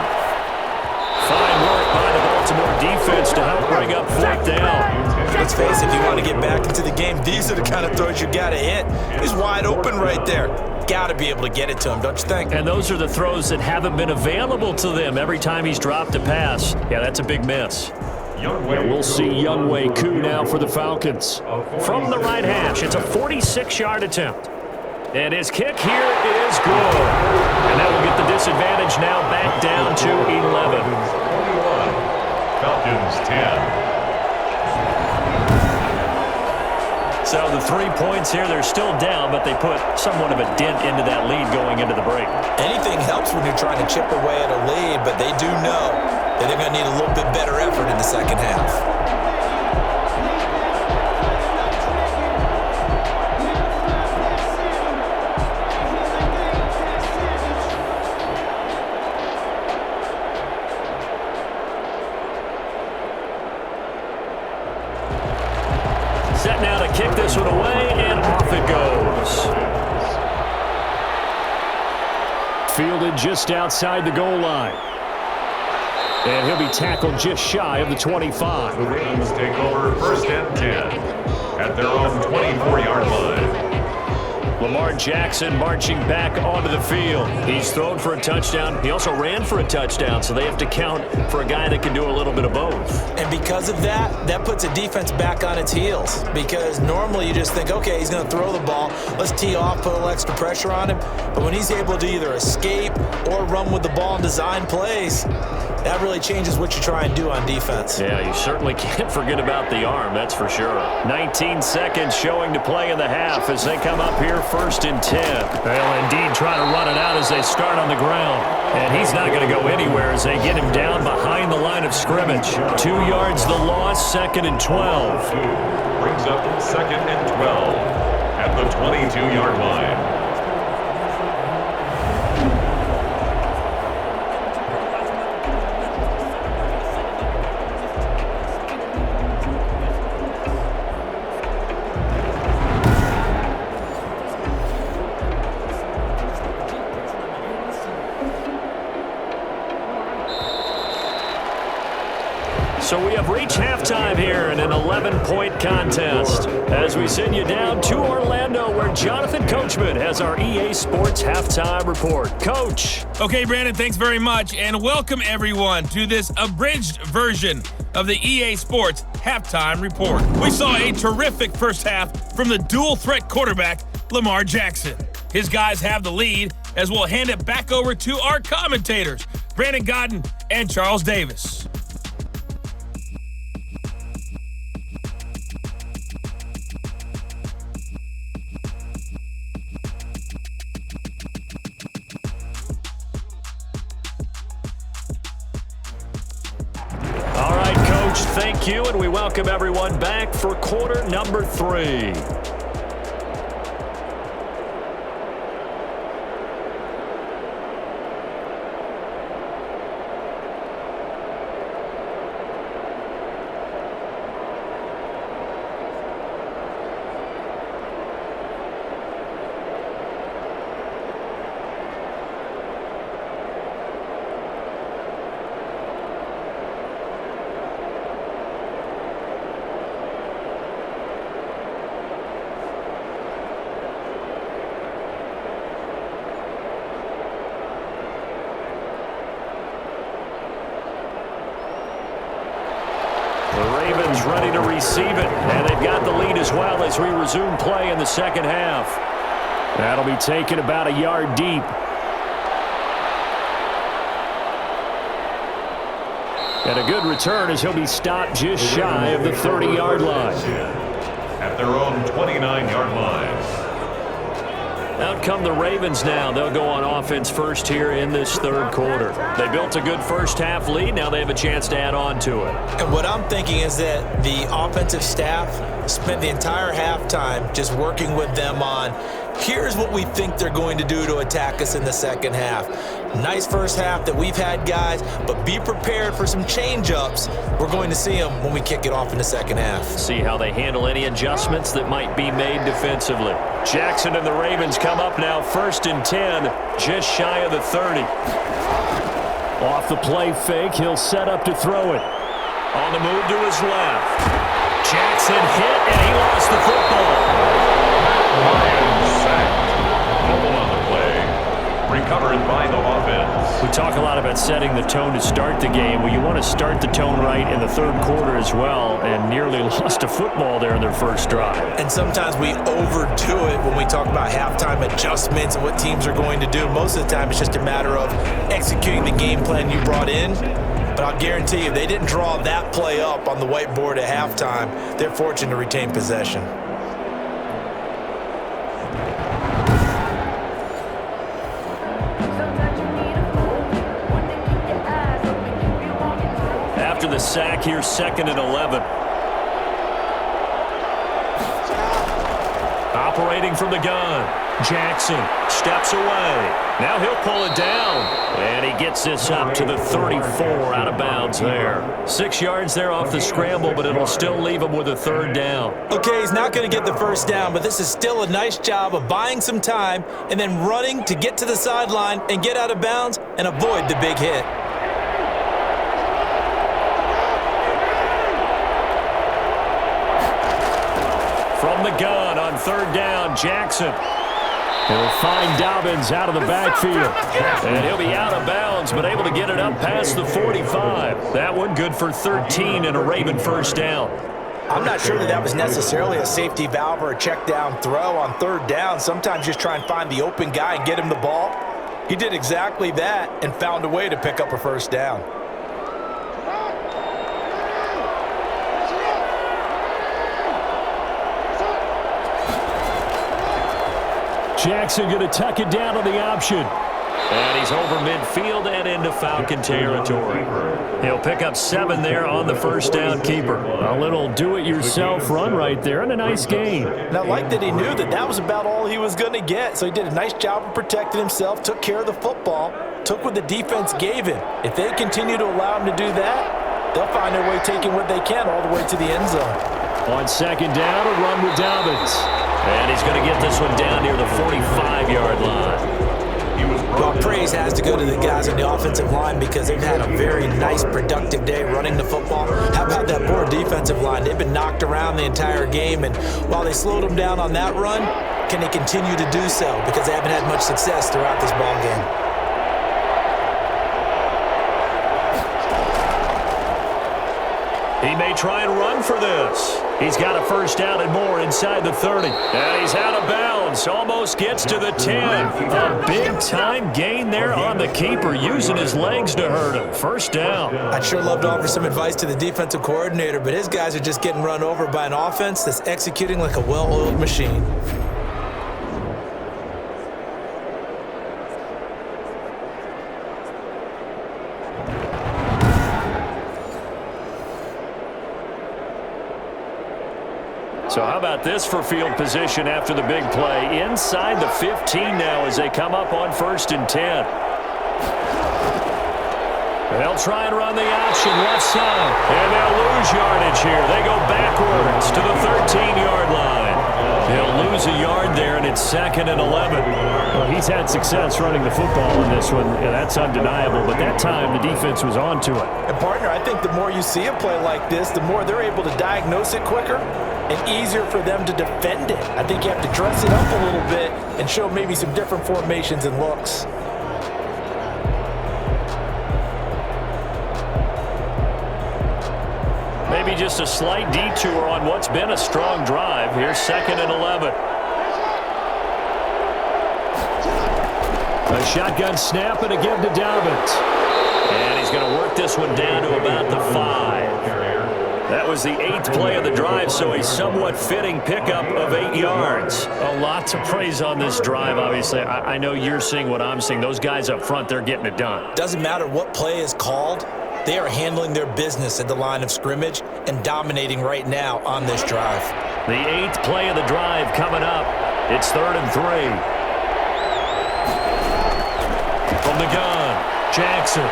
Fine work by the Baltimore defense to help bring up 4th down. Let's face it, if you want to get back into the game, these are the kind of throws you got to hit. He's wide open right there. Got to be able to get it to him, don't you think? And those are the throws that haven't been available to them every time he's dropped a pass. Yeah, that's a big miss. And we'll see Younghoe Koo now for the Falcons. From the right hash, it's a 46-yard attempt. And his kick here is good. And that will get the disadvantage now back down to 11. Falcons 10. So the 3 points here, they're still down, but they put somewhat of a dent into that lead going into the break. Anything helps when you're trying to chip away at a lead, but they do know that they're going to need a little bit better effort in the second half. Set now to kick this one away, and off it goes. Fielded just outside the goal line. And he'll be tackled just shy of the 25. The Ravens take over 1st and 10 at their own 24-yard line. Lamar Jackson marching back onto the field. He's thrown for a touchdown. He also ran for a touchdown, so they have to count for a guy that can do a little bit of both. And because of that, that puts a defense back on its heels. Because normally you just think, okay, he's going to throw the ball. Let's tee off, put a little extra pressure on him. But when he's able to either escape or run with the ball and design plays, that really changes what you try and do on defense. Yeah, you certainly can't forget about the arm, that's for sure. 19 seconds showing to play in the half as they come up here 1st and 10. They'll indeed try to run it out as they start on the ground. And he's not going to go anywhere as they get him down behind the line of scrimmage. 2 yards the loss, 2nd and 12. Brings up 2nd and 12 at the 22-yard line. So we have reached halftime here in an 11-point contest as we send you down to Orlando where Jonathan Coachman has our EA Sports Halftime Report. Coach. Okay, Brandon, thanks very much, and welcome everyone to this abridged version of the EA Sports Halftime Report. We saw a terrific first half from the dual-threat quarterback, Lamar Jackson. His guys have the lead as we'll hand it back over to our commentators, Brandon Godden and Charles Davis. Thank you, and we welcome everyone back for quarter number 3. ready to receive it. And they've got the lead as well as we resume play in the second half. That'll be taken about a yard deep. And a good return as he'll be stopped just shy of the 30-yard line. At their own 29-yard line. Out come the Ravens now. They'll go on offense first here in this third quarter. They built a good first-half lead. Now they have a chance to add on to it. And what I'm thinking is that the offensive staff spent the entire halftime just working with them on, here's what we think they're going to do to attack us in the second half. Nice first half that we've had, guys, but be prepared for some change-ups. We're going to see them when we kick it off in the second half. See how they handle any adjustments that might be made defensively. Jackson and the Ravens come up now 1st and 10, just shy of the 30. Off the play fake, he'll set up to throw it. On the move to his left. Jackson hit, and he lost the football. Ryan sacked. Fumble on the play. Recovered by the offense. We talk a lot about setting the tone to start the game. Well, you want to start the tone right in the third quarter as well, and nearly lost a football there in their first drive. And sometimes we overdo it when we talk about halftime adjustments and what teams are going to do. Most of the time, it's just a matter of executing the game plan you brought in. But I'll guarantee you, they didn't draw that play up on the whiteboard at halftime. They're fortunate to retain possession. After the sack here, 2nd and 11. Operating from the gun. Jackson steps away. Now he'll pull it down. And he gets this up to the 34, out of bounds there. 6 yards there off the scramble, but it'll still leave him with a 3rd down. Okay, he's not going to get the first down, but this is still a nice job of buying some time and then running to get to the sideline and get out of bounds and avoid the big hit. From the gun on 3rd down, Jackson. He'll find Dobbins out of the backfield. And he'll be out of bounds, but able to get it up past the 45. That one good for 13 and a Raven first down. I'm not sure that was necessarily a safety valve or a check down throw on 3rd down. Sometimes just try and find the open guy and get him the ball. He did exactly that and found a way to pick up a first down. Jackson going to tuck it down on the option. And he's over midfield and into Falcon territory. He'll pick up 7 there on the first down keeper. A little do-it-yourself run right there and a nice gain. And I like that he knew that that was about all he was going to get. So he did a nice job of protecting himself, took care of the football, took what the defense gave him. If they continue to allow him to do that, they'll find their way taking what they can all the way to the end zone. On 2nd down, a run with Dobbins. And he's going to get this one down near the 45-yard line. Well, praise has to go to the guys on the offensive line because they've had a very nice, productive day running the football. How about that poor defensive line? They've been knocked around the entire game, and while they slowed them down on that run, can they continue to do so? Because they haven't had much success throughout this ball game. He may try and run for this. He's got a first down and more inside the 30. And he's out of bounds. Almost gets to the 10. A big-time gain there on the keeper, using his legs to hurt him. First down. I'd sure love to offer some advice to the defensive coordinator, but his guys are just getting run over by an offense that's executing like a well-oiled machine. So how about this for field position after the big play? Inside the 15 now as they come up on 1st and 10. They'll try and run the option left side. And they'll lose yardage here. They go backwards to the 13-yard line. They'll lose a yard there, and it's 2nd and 11. Well, he's had success running the football in this one. Yeah, that's undeniable. But that time, the defense was on to it. And, partner, I think the more you see a play like this, the more they're able to diagnose it quicker and easier for them to defend it. I think you have to dress it up a little bit and show maybe some different formations and looks. maybe just a slight detour on what's been a strong drive. Here's 2nd and 11. A shotgun snap and again to Dobbins. And he's going to work this one down to about the 5. That was the 8th play of the drive, so a somewhat fitting pickup of 8 yards. A lot to praise on this drive, obviously. I know you're seeing what I'm seeing. Those guys up front, they're getting it done. Doesn't matter what play is called. They are handling their business at the line of scrimmage and dominating right now on this drive. The 8th play of the drive coming up. It's 3rd and 3. From the gun, Jackson.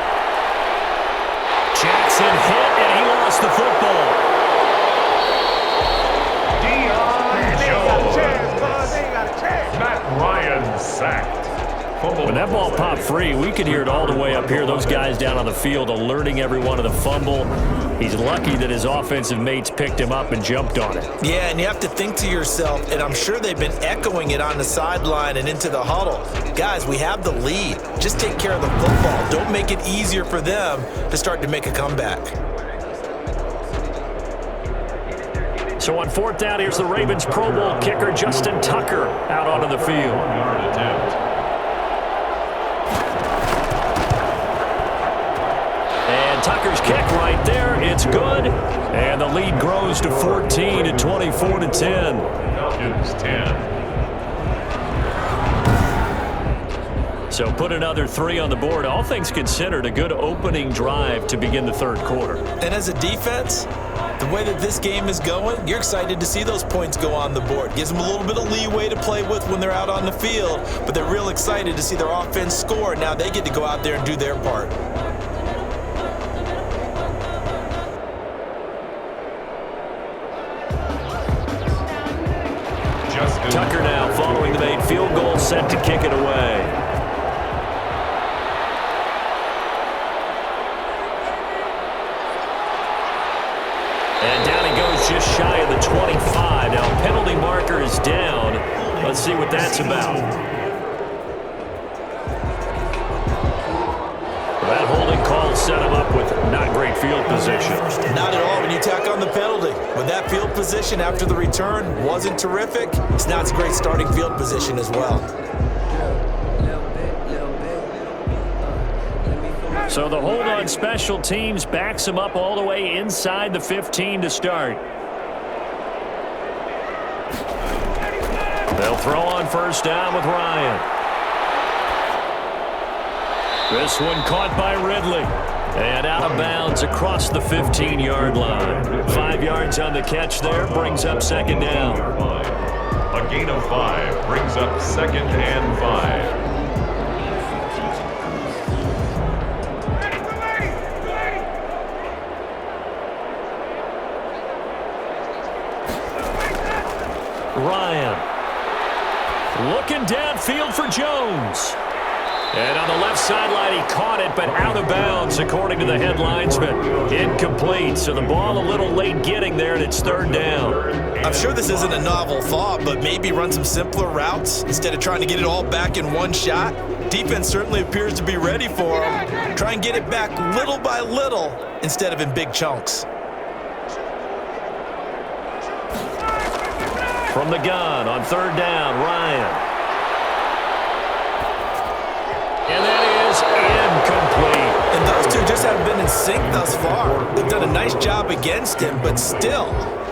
Jackson hit, and he lost the football. Matt Ryan sacked. When that ball popped free, we could hear it all the way up here. Those guys down on the field alerting everyone of the fumble. He's lucky that his offensive mates picked him up and jumped on it. Yeah, and you have to think to yourself, and I'm sure they've been echoing it on the sideline and into the huddle. Guys, we have the lead. Just take care of the football. Don't make it easier for them to start to make a comeback. So on 4th down, here's the Ravens Pro Bowl kicker Justin Tucker out onto the field. And Tucker's kick right there. It's good. And the lead grows to 14 at 24-10. Falcons 10. So put another 3 on the board. All things considered, a good opening drive to begin the 3rd quarter. And as a defense, the way that this game is going, you're excited to see those points go on the board. Gives them a little bit of leeway to play with when they're out on the field, but they're real excited to see their offense score. Now they get to go out there and do their part. Tucker now following the made field goal, set to kick it away. And down he goes just shy of the 25. Now penalty marker is down. Let's see what that's about. That holding call set him up with not great field position. Not at all when you tack on the penalty. When that field position after the return wasn't terrific, it's not a great starting field position as well. So the hold on special teams backs him up all the way inside the 15 to start. They'll throw on 1st down with Ryan. This one caught by Ridley. And out of bounds across the 15-yard line. 5 yards on the catch there, brings up 2nd down. A gain of 5 brings up 2nd and 5. Ryan looking downfield for Jones. And on the left sideline, he caught it, but out of bounds, according to the head linesman. Incomplete, so the ball a little late getting there, and it's 3rd down. I'm sure this isn't a novel thought, but maybe run some simpler routes instead of trying to get it all back in one shot. Defense certainly appears to be ready for him. Try and get it back little by little instead of in big chunks. From the gun on 3rd down, Ryan. And that is incomplete. And those two just haven't been in sync thus far. They've done a nice job against him, but still,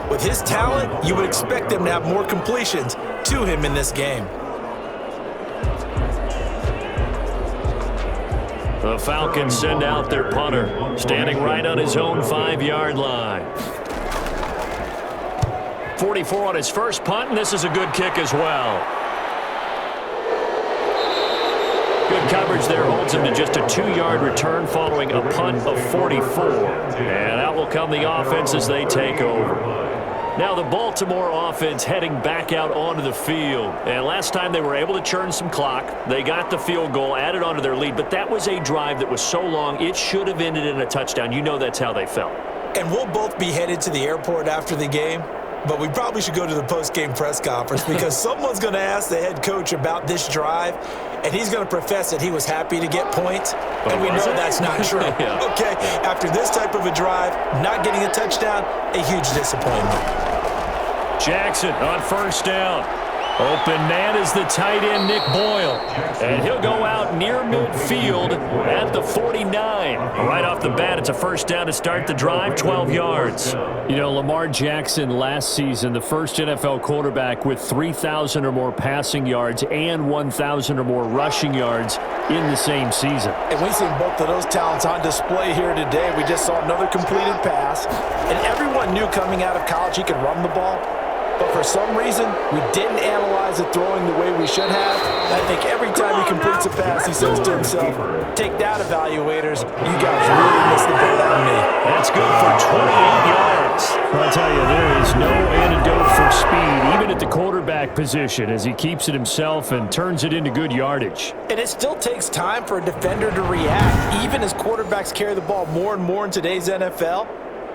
with his talent, you would expect them to have more completions to him in this game. The Falcons send out their punter, standing right on his own 5-yard line. 44 on his first punt, and this is a good kick as well. Good coverage there, holds him to just a 2-yard return following a punt of 44. And out will come the offense as they take over. Now the Baltimore offense heading back out onto the field. And last time they were able to churn some clock. They got the field goal, added onto their lead. But that was a drive that was so long, it should have ended in a touchdown. You know that's how they felt. And we'll both be headed to the airport after the game. but we probably should go to the post-game press conference because someone's going to ask the head coach about this drive, and he's going to profess that he was happy to get points, and we know that's not true. Yeah. Okay, after this type of a drive, not getting a touchdown, a huge disappointment. Jackson on first down. Open man is the tight end, Nick Boyle. And he'll go out near midfield at the 49. Right off the bat, it's a first down to start the drive, 12 yards. You know, Lamar Jackson last season, the first NFL quarterback with 3,000 or more passing yards and 1,000 or more rushing yards in the same season. And we've seen both of those talents on display here today. We just saw another completed pass. And everyone knew coming out of college he could run the ball. But for some reason, we didn't analyze it throwing the way we should have. I think every time he completes a pass, he says to himself, take that, evaluators. You guys really missed the boat on me. That's good for 28 yards. I'll tell you, there is no antidote for speed, even at the quarterback position, as he keeps it himself and turns it into good yardage. And it still takes time for a defender to react. Even as quarterbacks carry the ball more and more in today's NFL,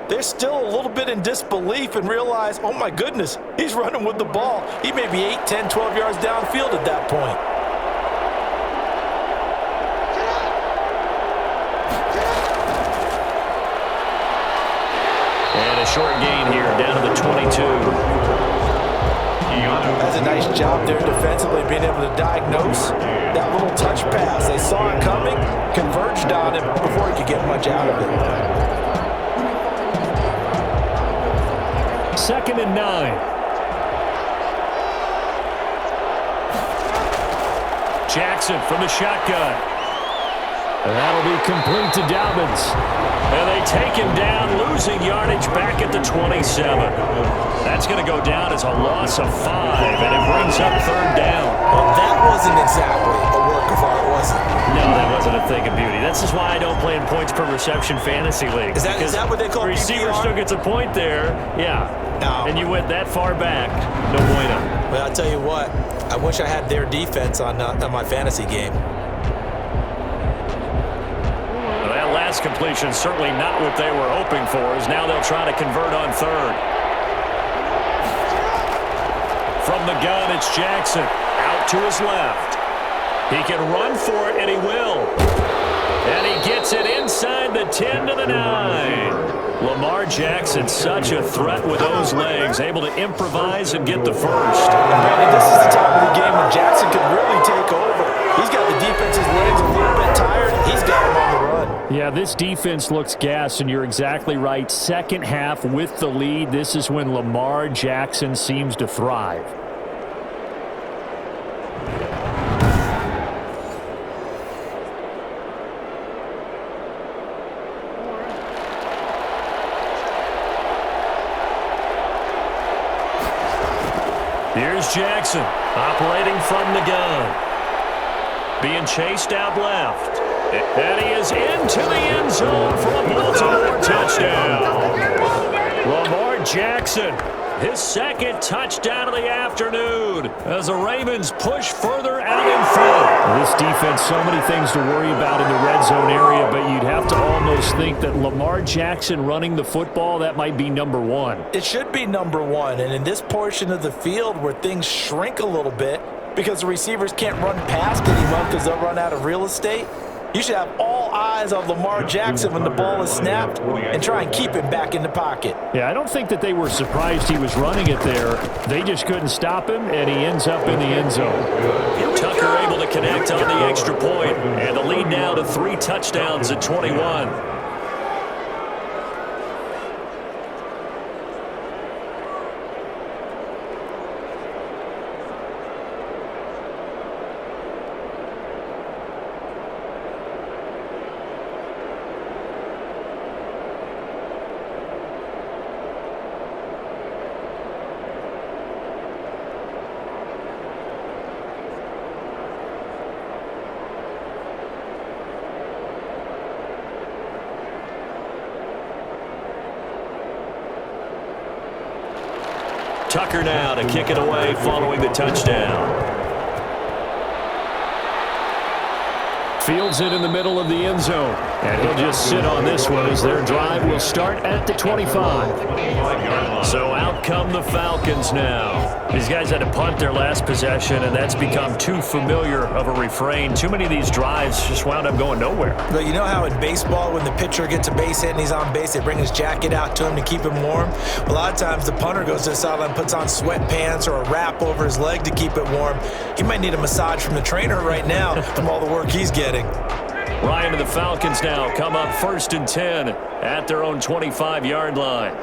they're still a little bit in disbelief and realize, oh my goodness, he's running with the ball. He may be 8, 10, 12 yards downfield at that point. And a short gain here down to the 22. That's a nice job there defensively, being able to diagnose that little touch pass. They saw it coming, converged on it before he could get much out of it. 2nd and 9. Jackson from the shotgun. And that'll be complete to Dobbins. And they take him down, losing yardage back at the 27. That's going to go down as a loss of 5, and it brings up 3rd down. Well, that wasn't exactly a work of art, was it? No, that wasn't a thing of beauty. This is why I don't play in points per reception fantasy league. Is that what they call receiver PPR? still gets a point there. Yeah. No. And you went that far back. No bueno. Well, I'll tell you what. I wish I had their defense on my fantasy game. Well, that last completion certainly not what they were hoping for, as now they'll try to convert on 3rd. From the gun, it's Jackson. Out to his left. He can run for it, and he will. And he gets it inside the 10 to the 9. Lamar Jackson, such a threat with those legs, able to improvise and get the first. Brandon, this is the time of the game when Jackson can really take over. He's got the defense's legs a little bit tired. He's got him on the run. Yeah, this defense looks gassed, and you're exactly right. Second half with the lead, this is when Lamar Jackson seems to thrive. Here's Jackson, operating from the gun. Being chased out left. And he is into the end zone for a Baltimore touchdown. Lamar Jackson, his 2nd touchdown of the afternoon as the Ravens push further out in front. This defense, so many things to worry about in the red zone area, but you'd have to almost think that Lamar Jackson running the football, that might be number 1. It should be number 1, and in this portion of the field where things shrink a little bit because the receivers can't run past anyone because they'll run out of real estate, you should have all eyes on Lamar Jackson when the ball is snapped and try and keep him back in the pocket. Yeah, I don't think that they were surprised he was running it there. They just couldn't stop him, and he ends up in the end zone. Tucker able to connect on the extra point, and the lead now to 3 touchdowns at 21. Tucker now to kick it away following the touchdown. Fields it in the middle of the end zone. And he'll just sit on this one as their drive will start at the 25. So out come the Falcons now. These guys had to punt their last possession, and that's become too familiar of a refrain. Too many of these drives just wound up going nowhere. But you know how in baseball, when the pitcher gets a base hit and he's on base, they bring his jacket out to him to keep him warm? A lot of times the punter goes to the sideline, puts on sweatpants or a wrap over his leg to keep it warm. He might need a massage from the trainer right now from all the work he's getting. Ryan and the Falcons now come up 1st and 10 at their own 25-yard line.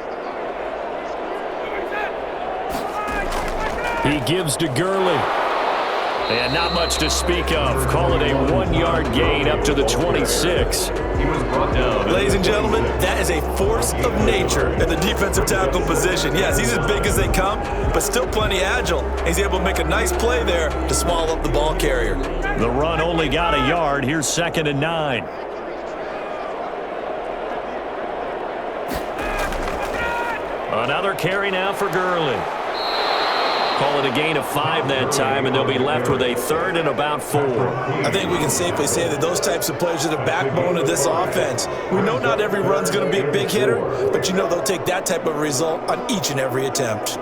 He gives to Gurley. And not much to speak of. Call it a 1-yard gain up to the 26. He was brought down. Ladies and gentlemen, that is a force of nature in the defensive tackle position. Yes, he's as big as they come, but still plenty agile. He's able to make a nice play there to swallow up the ball carrier. The run only got a yard. Here's 2nd and 9. Another carry now for Gurley. Call it a gain of 5 that time, and they'll be left with a 3rd and about 4. I think we can safely say that those types of players are the backbone of this offense. We know not every run's going to be a big hitter, but you know they'll take that type of result on each and every attempt.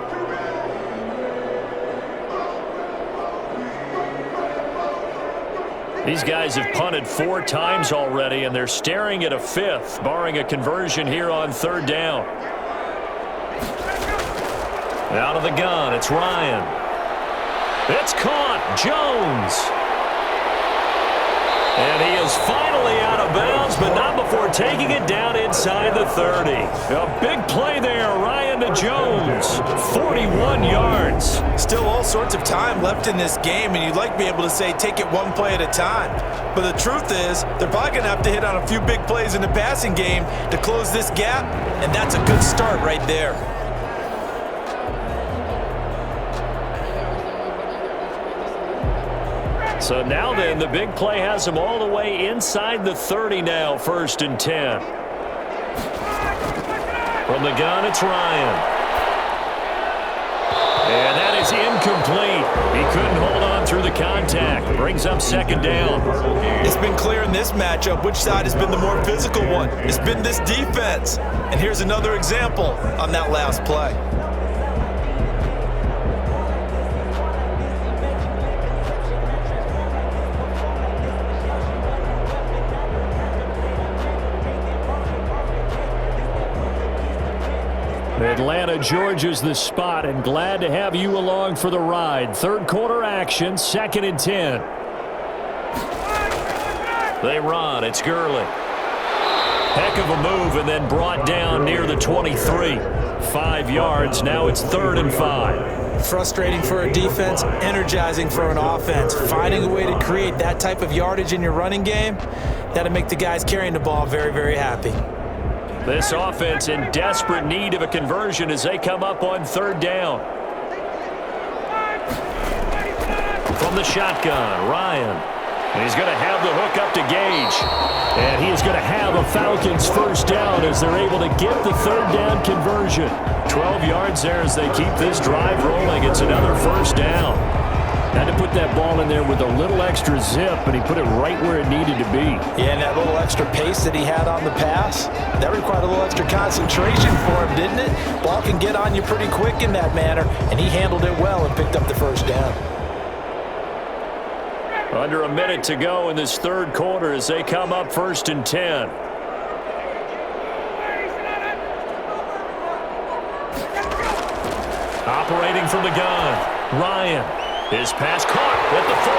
These guys have punted 4 times already, and they're staring at a 5th, barring a conversion here on 3rd down. Out of the gun, it's Ryan. It's caught, Jones. And he is finally out of bounds, but not before taking it down inside the 30. A big play there, Ryan to Jones. 41 yards. Still all sorts of time left in this game, and you'd like to be able to say take it one play at a time. But the truth is, they're probably going to have to hit on a few big plays in the passing game to close this gap, and that's a good start right there. So now then, the big play has them all the way inside the 30 now, 1st and 10. From the gun, it's Ryan. And that is incomplete. He couldn't hold on through the contact. Brings up 2nd down. It's been clear in this matchup which side has been the more physical one. It's been this defense. And here's another example on that last play. Atlanta, Georgia's the spot, and glad to have you along for the ride. 3rd quarter action, 2nd and 10. They run, it's Gurley. Heck of a move, and then brought down near the 23. 5 yards, now it's 3rd and 5. Frustrating for a defense, energizing for an offense. Finding a way to create that type of yardage in your running game, that'll make the guys carrying the ball very, very happy. This offense in desperate need of a conversion as they come up on 3rd down. From the shotgun, Ryan. And he's going to have the hook up to Gage. And he is going to have a Falcons 1st down as they're able to get the 3rd down conversion. 12 yards there as they keep this drive rolling. It's another 1st down. Had to put that ball in there with a little extra zip, and he put it right where it needed to be. Yeah, and that little extra pace that he had on the pass, that required a little extra concentration for him, didn't it? Ball can get on you pretty quick in that manner, and he handled it well and picked up the 1st down. Under a minute to go in this 3rd quarter as they come up 1st and 10. Operating from the gun, Ryan. His pass caught at the 4.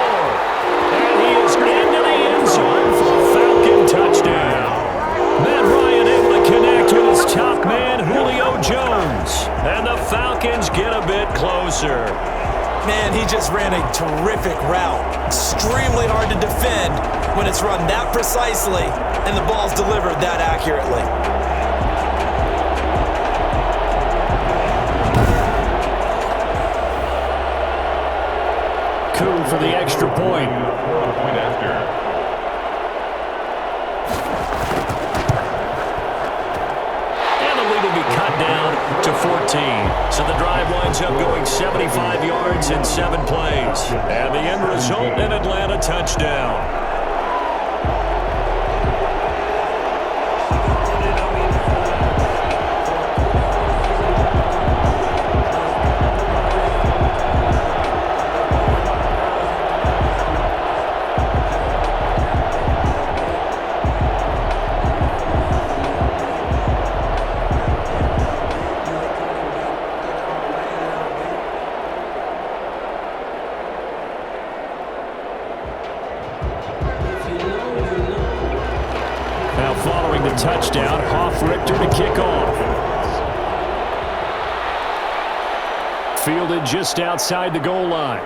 And he is into the end zone for a Falcon touchdown. Matt Ryan able to connect with his top man, Julio Jones. And the Falcons get a bit closer. Man, he just ran a terrific route. Extremely hard to defend when it's run that precisely and the ball's delivered that accurately. For the extra point. Point after. And the lead will be cut down to 14. So the drive winds up going 75 yards in 7 plays. And the end result, an Atlanta touchdown. a touchdown. Hoff-Richter to kick off. Fielded just outside the goal line.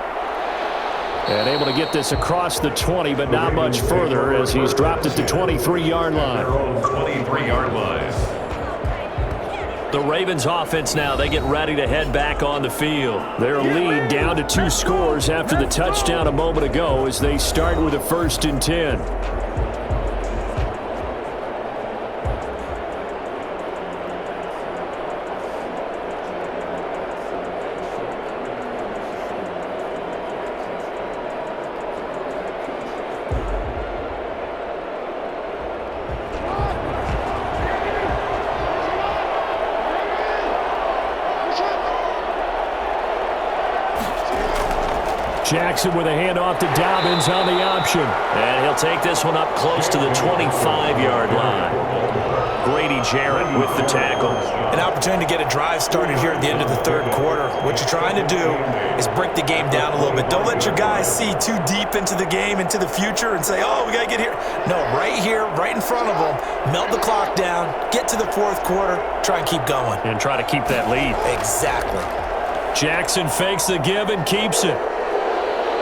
And able to get this across the 20, but not much further as he's dropped it to 23-yard line. 23-yard line. The Ravens offense now, they get ready to head back on the field. Their lead down to 2 scores after the touchdown a moment ago as they start with a 1st and 10. Jackson with a handoff to Dobbins on the option. And he'll take this one up close to the 25-yard line. Grady Jarrett with the tackle. An opportunity to get a drive started here at the end of the 3rd quarter. What you're trying to do is break the game down a little bit. Don't let your guys see too deep into the game, into the future, and say, oh, we got to get here. No, right here, right in front of them, melt the clock down, get to the 4th quarter, try and keep going. And try to keep that lead. Exactly. Jackson fakes the give and keeps it.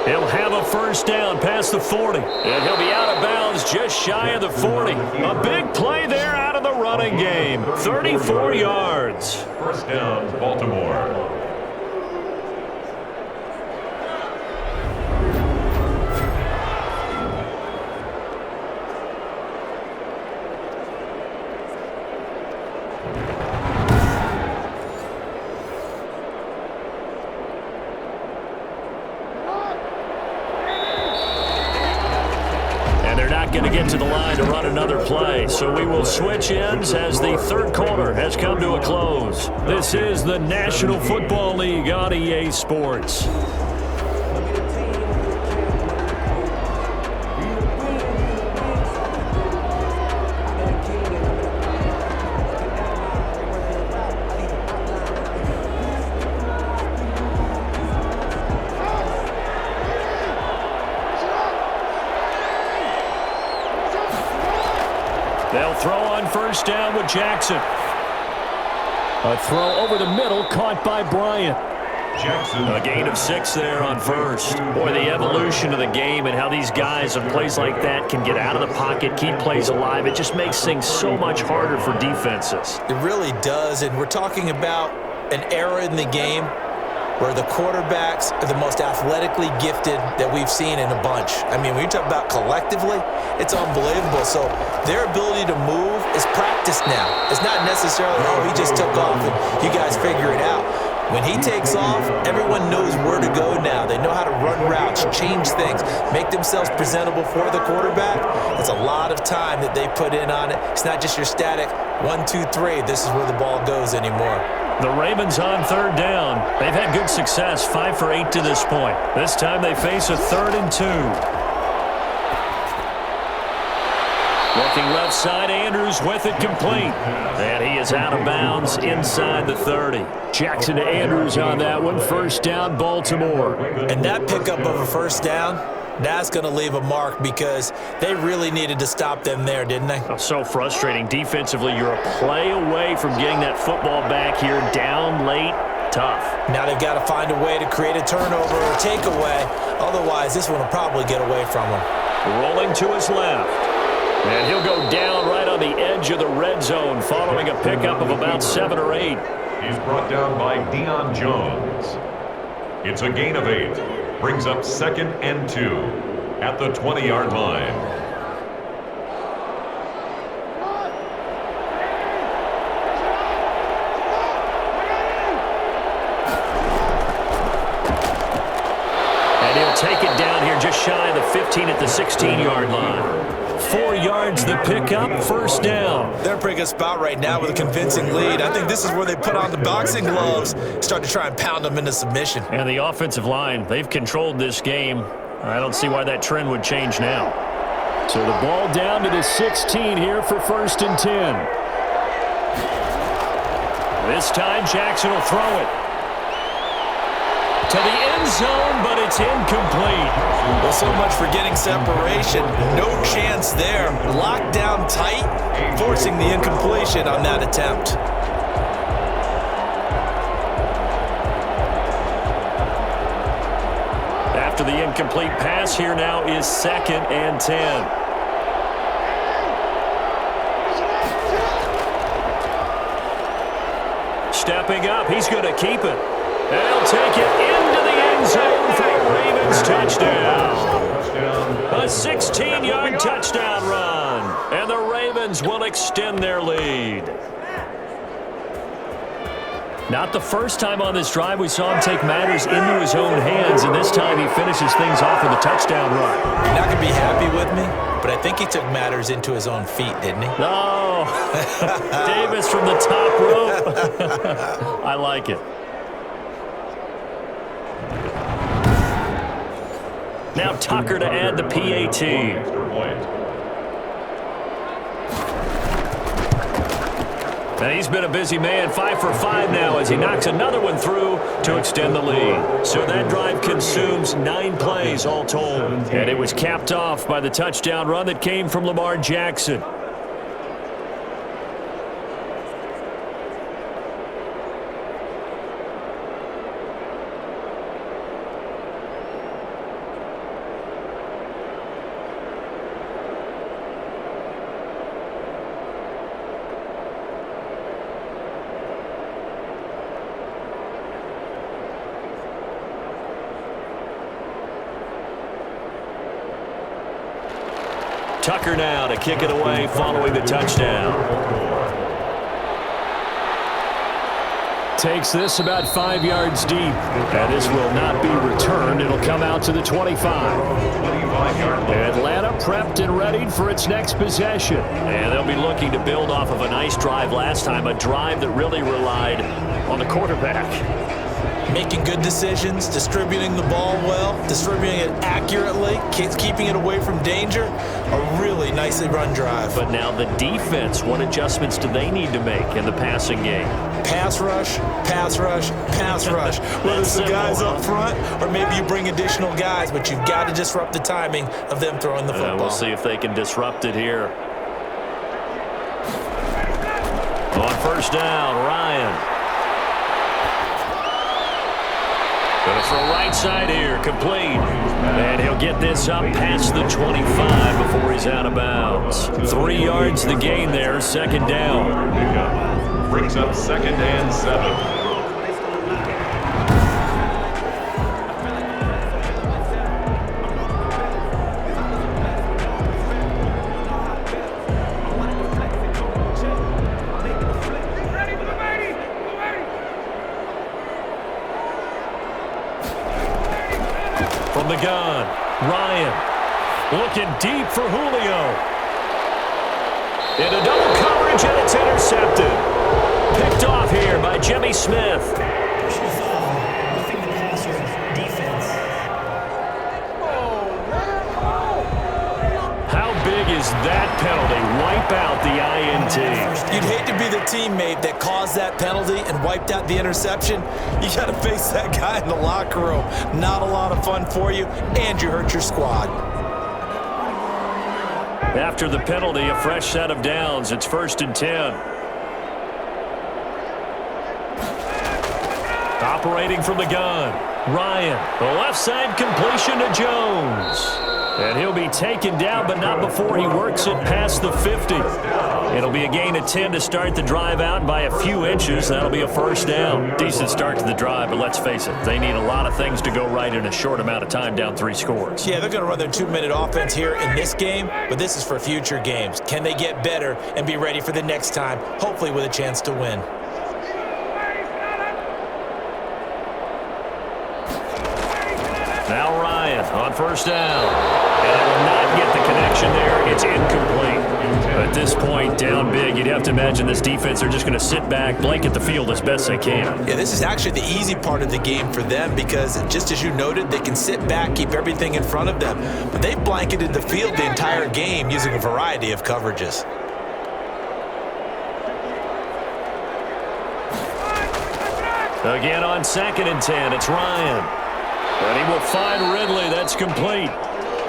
He'll have a 1st down past the 40. And he'll be out of bounds just shy of the 40. A big play there out of the running game. 34 yards. 1st down, Baltimore. Going to get to the line to run another play. So we will switch ends as the 3rd quarter has come to a close. This is the National Football League on EA Sports. They'll throw on 1st down with Jackson. A throw over the middle caught by Bryant. Jackson. A gain of 6 there on 1st. Boy, the evolution of the game and how these guys on plays like that can get out of the pocket, keep plays alive. It just makes things so much harder for defenses. It really does, and we're talking about an era in the game where the quarterbacks are the most athletically gifted that we've seen in a bunch. I mean, when you talk about collectively, it's unbelievable. So their ability to move is practiced now. It's not necessarily, oh, he just took off and you guys figure it out. When he takes off, everyone knows where to go now. They know how to run routes, change things, make themselves presentable for the quarterback. That's a lot of time that they put in on it. It's not just your static 1, 2, 3. This is where the ball goes anymore. The Ravens on 3rd down. They've had good success, 5 for 8 to this point. This time they face a 3rd and 2. Looking left side, Andrews with it complete. And he is out of bounds inside the 30. Jackson to Andrews on that one. 1st down, Baltimore. And that pickup of a 1st down, that's going to leave a mark because they really needed to stop them there, didn't they? Oh, so frustrating. Defensively, you're a play away from getting that football back here. Down late, tough. Now they've got to find a way to create a turnover or takeaway. Otherwise, this one will probably get away from them. Rolling to his left. And he'll go down right on the edge of the red zone following a pickup of about 7 or 8. He's brought down by Deion Jones. It's a gain of 8. Brings up 2nd and 2 at the 20-yard line. And he'll take it down here just shy of the 15 at the 16-yard line. 4 yards the pickup, 1st down. They're in a pretty good spot right now with a convincing lead. I think this is where they put on the boxing gloves, start to try and pound them into submission. And the offensive line, they've controlled this game. I don't see why that trend would change now. So the ball down to the 16 here for 1st and 10. This time Jackson will throw it to the end zone, but it's incomplete. Well, so much for getting separation. No chance there. Locked down tight, forcing the incompletion on that attempt. After the incomplete pass, here now is 2nd and 10. Stepping up, he's going to keep it. And he'll take it into the end zone for a Ravens touchdown. A 16-yard touchdown run. And the Ravens will extend their lead. Not the first time on this drive we saw him take matters into his own hands, and this time he finishes things off with a touchdown run. You're not going to be happy with me, but I think he took matters into his own feet, didn't he? No. Davis from the top rope. I like it. Now Tucker to add the PAT. And he's been a busy man, 5 for 5 now as he knocks another one through to extend the lead. So that drive consumes 9 plays all told. And it was capped off by the touchdown run that came from Lamar Jackson. Tucker now to kick it away following the touchdown. Takes this about 5 yards deep. And this will not be returned. It'll come out to the 25. Atlanta prepped and readied for its next possession. And they'll be looking to build off of a nice drive last time, a drive that really relied on the quarterback. Making good decisions, distributing the ball well, distributing it accurately, keeping it away from danger. A really nicely run drive. But now the defense, what adjustments do they need to make in the passing game? Pass rush, pass rush, pass rush. Whether it's the guys up front or maybe you bring additional guys, but you've got to disrupt the timing of them throwing the football. We'll see if they can disrupt it here. On first down, Ryan. Going to throw right side here, complete. And he'll get this up past the 25 before he's out of bounds. 3 yards the gain there, 2nd down. Brings up 2nd and 7. From the gun, Ryan looking deep for Julio. Into double coverage, and it's intercepted. Picked off here by Jimmy Smith. How big is that penalty? Wipe out the INT. You'd hate to be the teammate that caused that penalty and wiped out the interception. You got to face that guy in the locker room. Not a lot of fun for you, and you hurt your squad. After the penalty, a fresh set of downs. It's 1st and 10. Operating from the gun, Ryan. The left side completion to Jones. And he'll be taken down, but not before he works it past the 50. It'll be a gain of 10 to start the drive out by a few inches. That'll be a first down. Decent start to the drive, but let's face it, they need a lot of things to go right in a short amount of time down 3 scores. Yeah, they're going to run their 2-minute offense here in this game, but this is for future games. Can they get better and be ready for the next time, hopefully with a chance to win? Now Ryan on first down. And it will not get the connection there. It's incomplete. At this point, down big, you'd have to imagine this defense are just going to sit back, blanket the field as best they can. Yeah, this is actually the easy part of the game for them because, just as you noted, they can sit back, keep everything in front of them. But they've blanketed the field the entire game using a variety of coverages. Again on 2nd and 10, it's Ryan. And he will find Ridley. That's complete.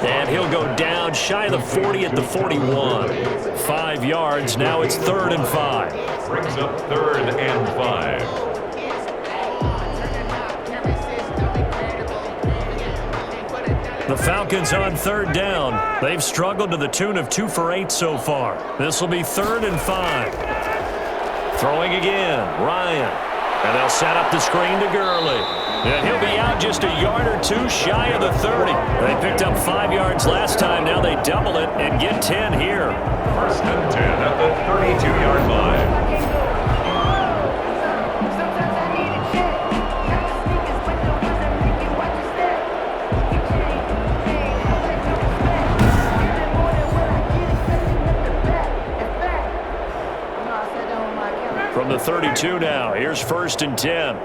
And he'll go down shy of the 40 at the 41. 5 yards. Now it's 3rd and 5. Brings up 3rd and 5. The Falcons on 3rd down. They've struggled to the tune of 2 for 8 so far. This will be 3rd and 5. Throwing again, Ryan. And they'll set up the screen to Gurley. And he'll be out just a yard or 2 shy of the 30. They picked up 5 yards last time. Now they double it and get 10 here. 1st and 10 at the 32-yard line. From the 32 now, here's 1st and 10.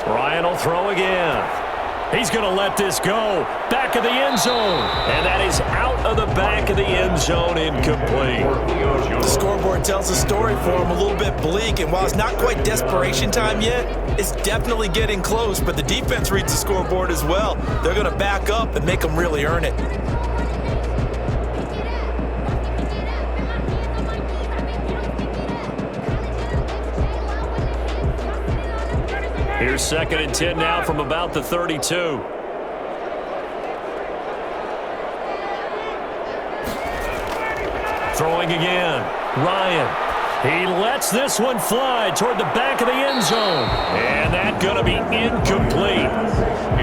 Ryan will throw again. He's going to let this go. Back of the end zone. And that is out of the back of the end zone, incomplete. The scoreboard tells a story for him, a little bit bleak, and while it's not quite desperation time yet, it's definitely getting close, but the defense reads the scoreboard as well. They're going to back up and make them really earn it. Here's 2nd and 10 now from about the 32. Throwing again. Ryan. He lets this one fly toward the back of the end zone. And that's going to be incomplete.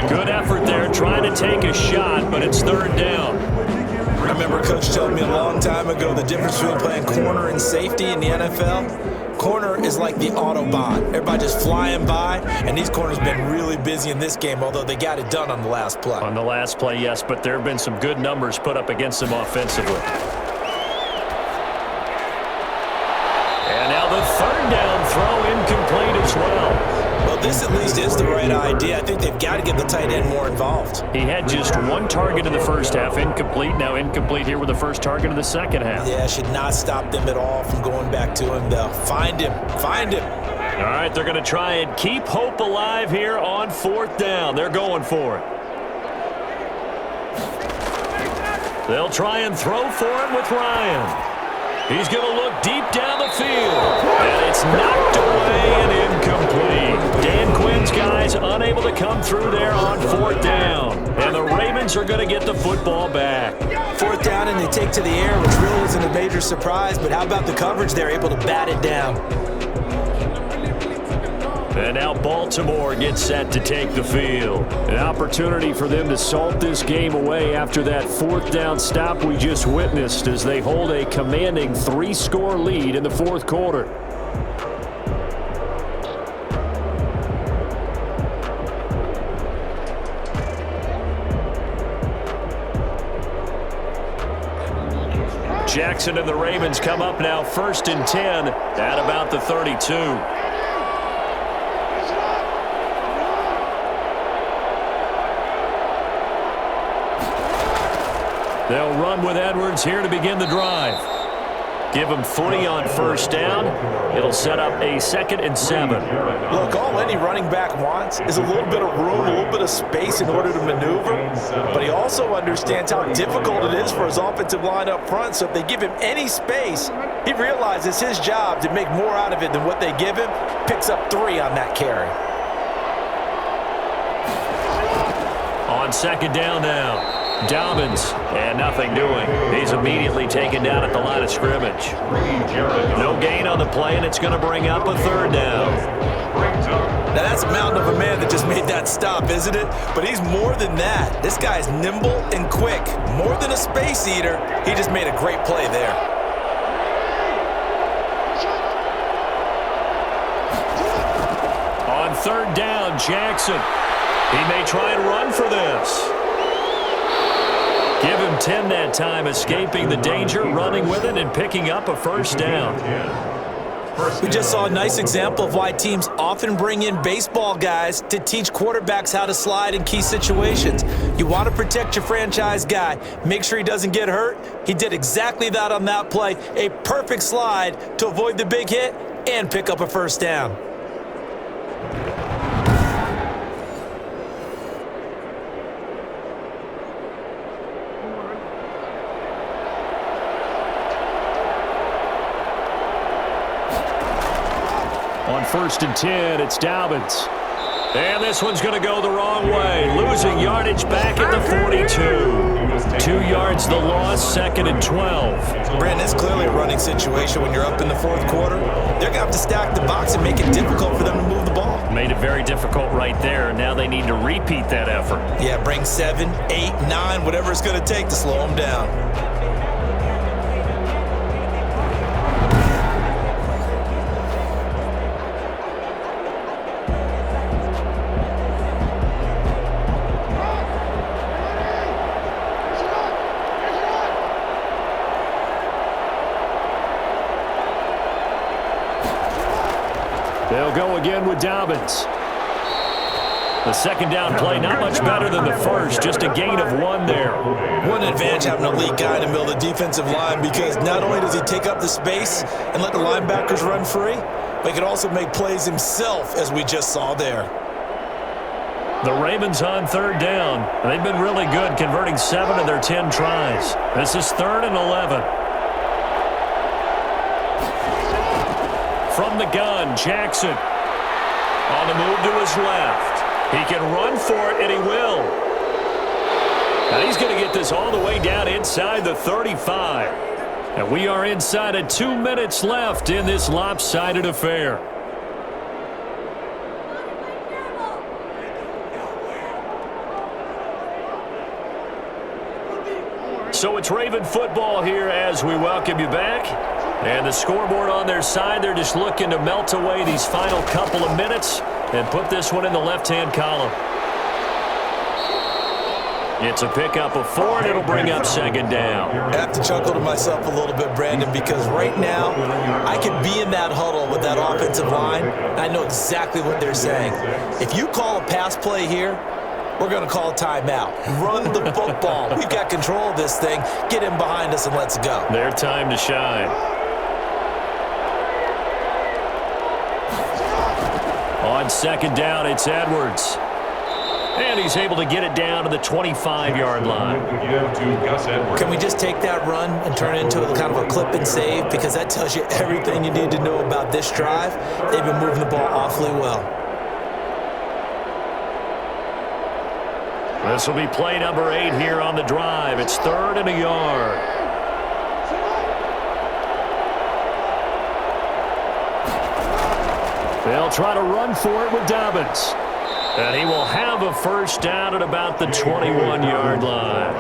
Good effort there trying to take a shot, but it's 3rd down. I remember Coach telling me a long time ago the difference between playing corner and safety in the NFL. Corner is like the Autobahn. Everybody just flying by, and these corners been really busy in this game, although they got it done on the last play. On the last play, yes, but there have been some good numbers put up against them offensively. And now the 3rd down throw incomplete as well. Well, this at least is the right idea. I think they've got to get the tight end more involved. He had just 1 target in the first half, incomplete. Now incomplete here with the first target of the second half. Yeah, should not stop them at all from going back to him, though. Find him. Find him. All right, they're going to try and keep hope alive here on 4th down. They're going for it. They'll try and throw for it with Ryan. He's going to look deep down the field. And it's knocked away and incomplete. Dan Quinn's guys unable to come through there on 4th down. And the Ravens are going to get the football back. 4th down and they take to the air, which really isn't a major surprise. But how about the coverage? They're able to bat it down. And now Baltimore gets set to take the field. An opportunity for them to salt this game away after that 4th down stop we just witnessed as they hold a commanding 3-score lead in the 4th quarter. Jackson and the Ravens come up now 1st and 10 at about the 32. They'll run with Edwards here to begin the drive. Give him 3 on 1st down. It'll set up a 2nd and 7. Look, all any running back wants is a little bit of room, a little bit of space in order to maneuver. But he also understands how difficult it is for his offensive line up front. So if they give him any space, he realizes his job to make more out of it than what they give him. Picks up 3 on that carry. On 2nd down now. Dobbins, and nothing doing. He's immediately taken down at the line of scrimmage. No gain on the play, and it's going to bring up a 3rd down. Now that's a mountain of a man that just made that stop, isn't it? But he's more than that. This guy's nimble and quick. More than a space eater, he just made a great play there. On 3rd down, Jackson. He may try and run for this. Give him 10 that time, escaping the danger, running with it, and picking up a 1st down. We just saw a nice example of why teams often bring in baseball guys to teach quarterbacks how to slide in key situations. You want to protect your franchise guy. Make sure he doesn't get hurt. He did exactly that on that play. A perfect slide to avoid the big hit and pick up a 1st down. 1st and 10. It's Dobbins. And this one's going to go the wrong way. Losing yardage back at the 42. 2 yards the loss, 2nd and 12. Brandon, it's clearly a running situation when you're up in the 4th quarter. They're going to have to stack the box and make it difficult for them to move the ball. Made it very difficult right there. Now they need to repeat that effort. Yeah, bring 7, 8, 9, whatever it's going to take to slow them down. They'll go again with Dobbins. The 2nd down play, not much better than the first, just a gain of 1 there. One advantage having an elite guy in the middle of the defensive line, because not only does he take up the space and let the linebackers run free, but he can also make plays himself, as we just saw there. The Ravens on 3rd down. They've been really good, converting 7 of their 10 tries. This is 3rd and 11. From the gun, Jackson. On the move to his left. He can run for it, and he will. Now he's going to get this all the way down inside the 35. And we are inside of 2 minutes left in this lopsided affair. So it's Raven football here as we welcome you back. And the scoreboard on their side, they're just looking to melt away these final couple of minutes and put this one in the left-hand column. It's a pickup of 4, and it'll bring up 2nd down. I have to chuckle to myself a little bit, Brandon, because right now I could be in that huddle with that offensive line, and I know exactly what they're saying. If you call a pass play here, we're going to call a timeout. Run the football. We've got control of this thing. Get in behind us and let's go. Their time to shine. On 2nd down, it's Edwards. And he's able to get it down to the 25-yard line. Can we just take that run and turn it into a kind of a clip and save? Because that tells you everything you need to know about this drive. They've been moving the ball awfully well. This will be play number 8 here on the drive. It's 3rd and a yard. They'll try to run for it with Dobbins. And he will have a 1st down at about the 21-yard line.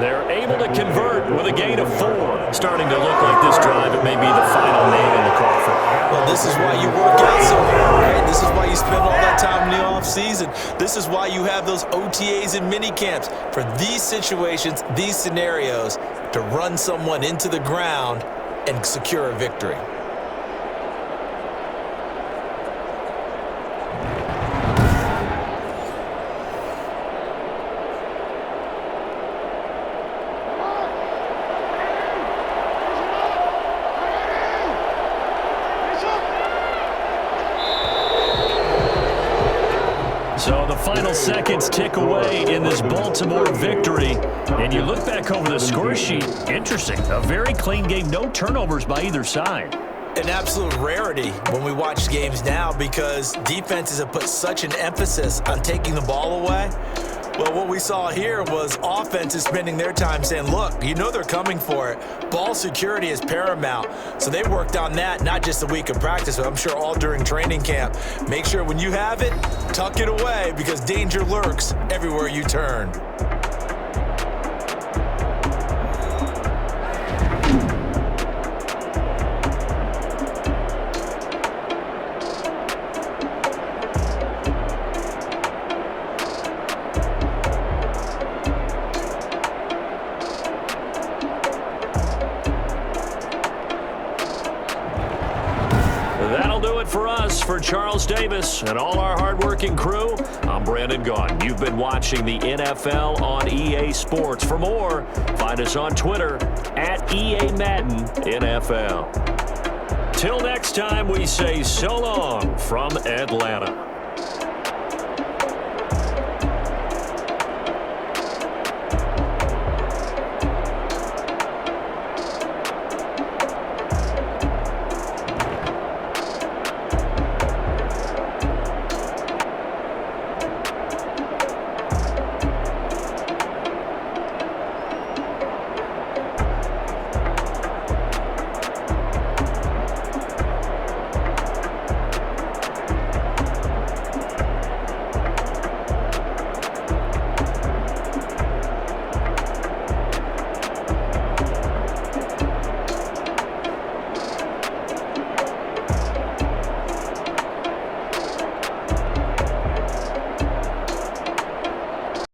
They're able to convert with a gain of 4. Starting to look like this drive, it may be the final nail in the coffin. Well, this is why you work out so hard, right? This is why you spend all that time in the offseason. This is why you have those OTAs and mini camps. For these situations, these scenarios, to run someone into the ground and secure a victory. So the final seconds tick away in this Baltimore victory. And you look back over the score sheet, interesting. A very clean game, no turnovers by either side. An absolute rarity when we watch games now, because defenses have put such an emphasis on taking the ball away. Well, what we saw here was offenses spending their time saying, look, you know they're coming for it. Ball security is paramount. So they worked on that, not just a week of practice, but I'm sure all during training camp. Make sure when you have it, tuck it away, because danger lurks everywhere you turn. For Charles Davis and all our hardworking crew, I'm Brandon Gaughan. You've been watching the NFL on EA Sports. For more, find us on Twitter at EA Madden NFL. Till next time, we say so long from Atlanta.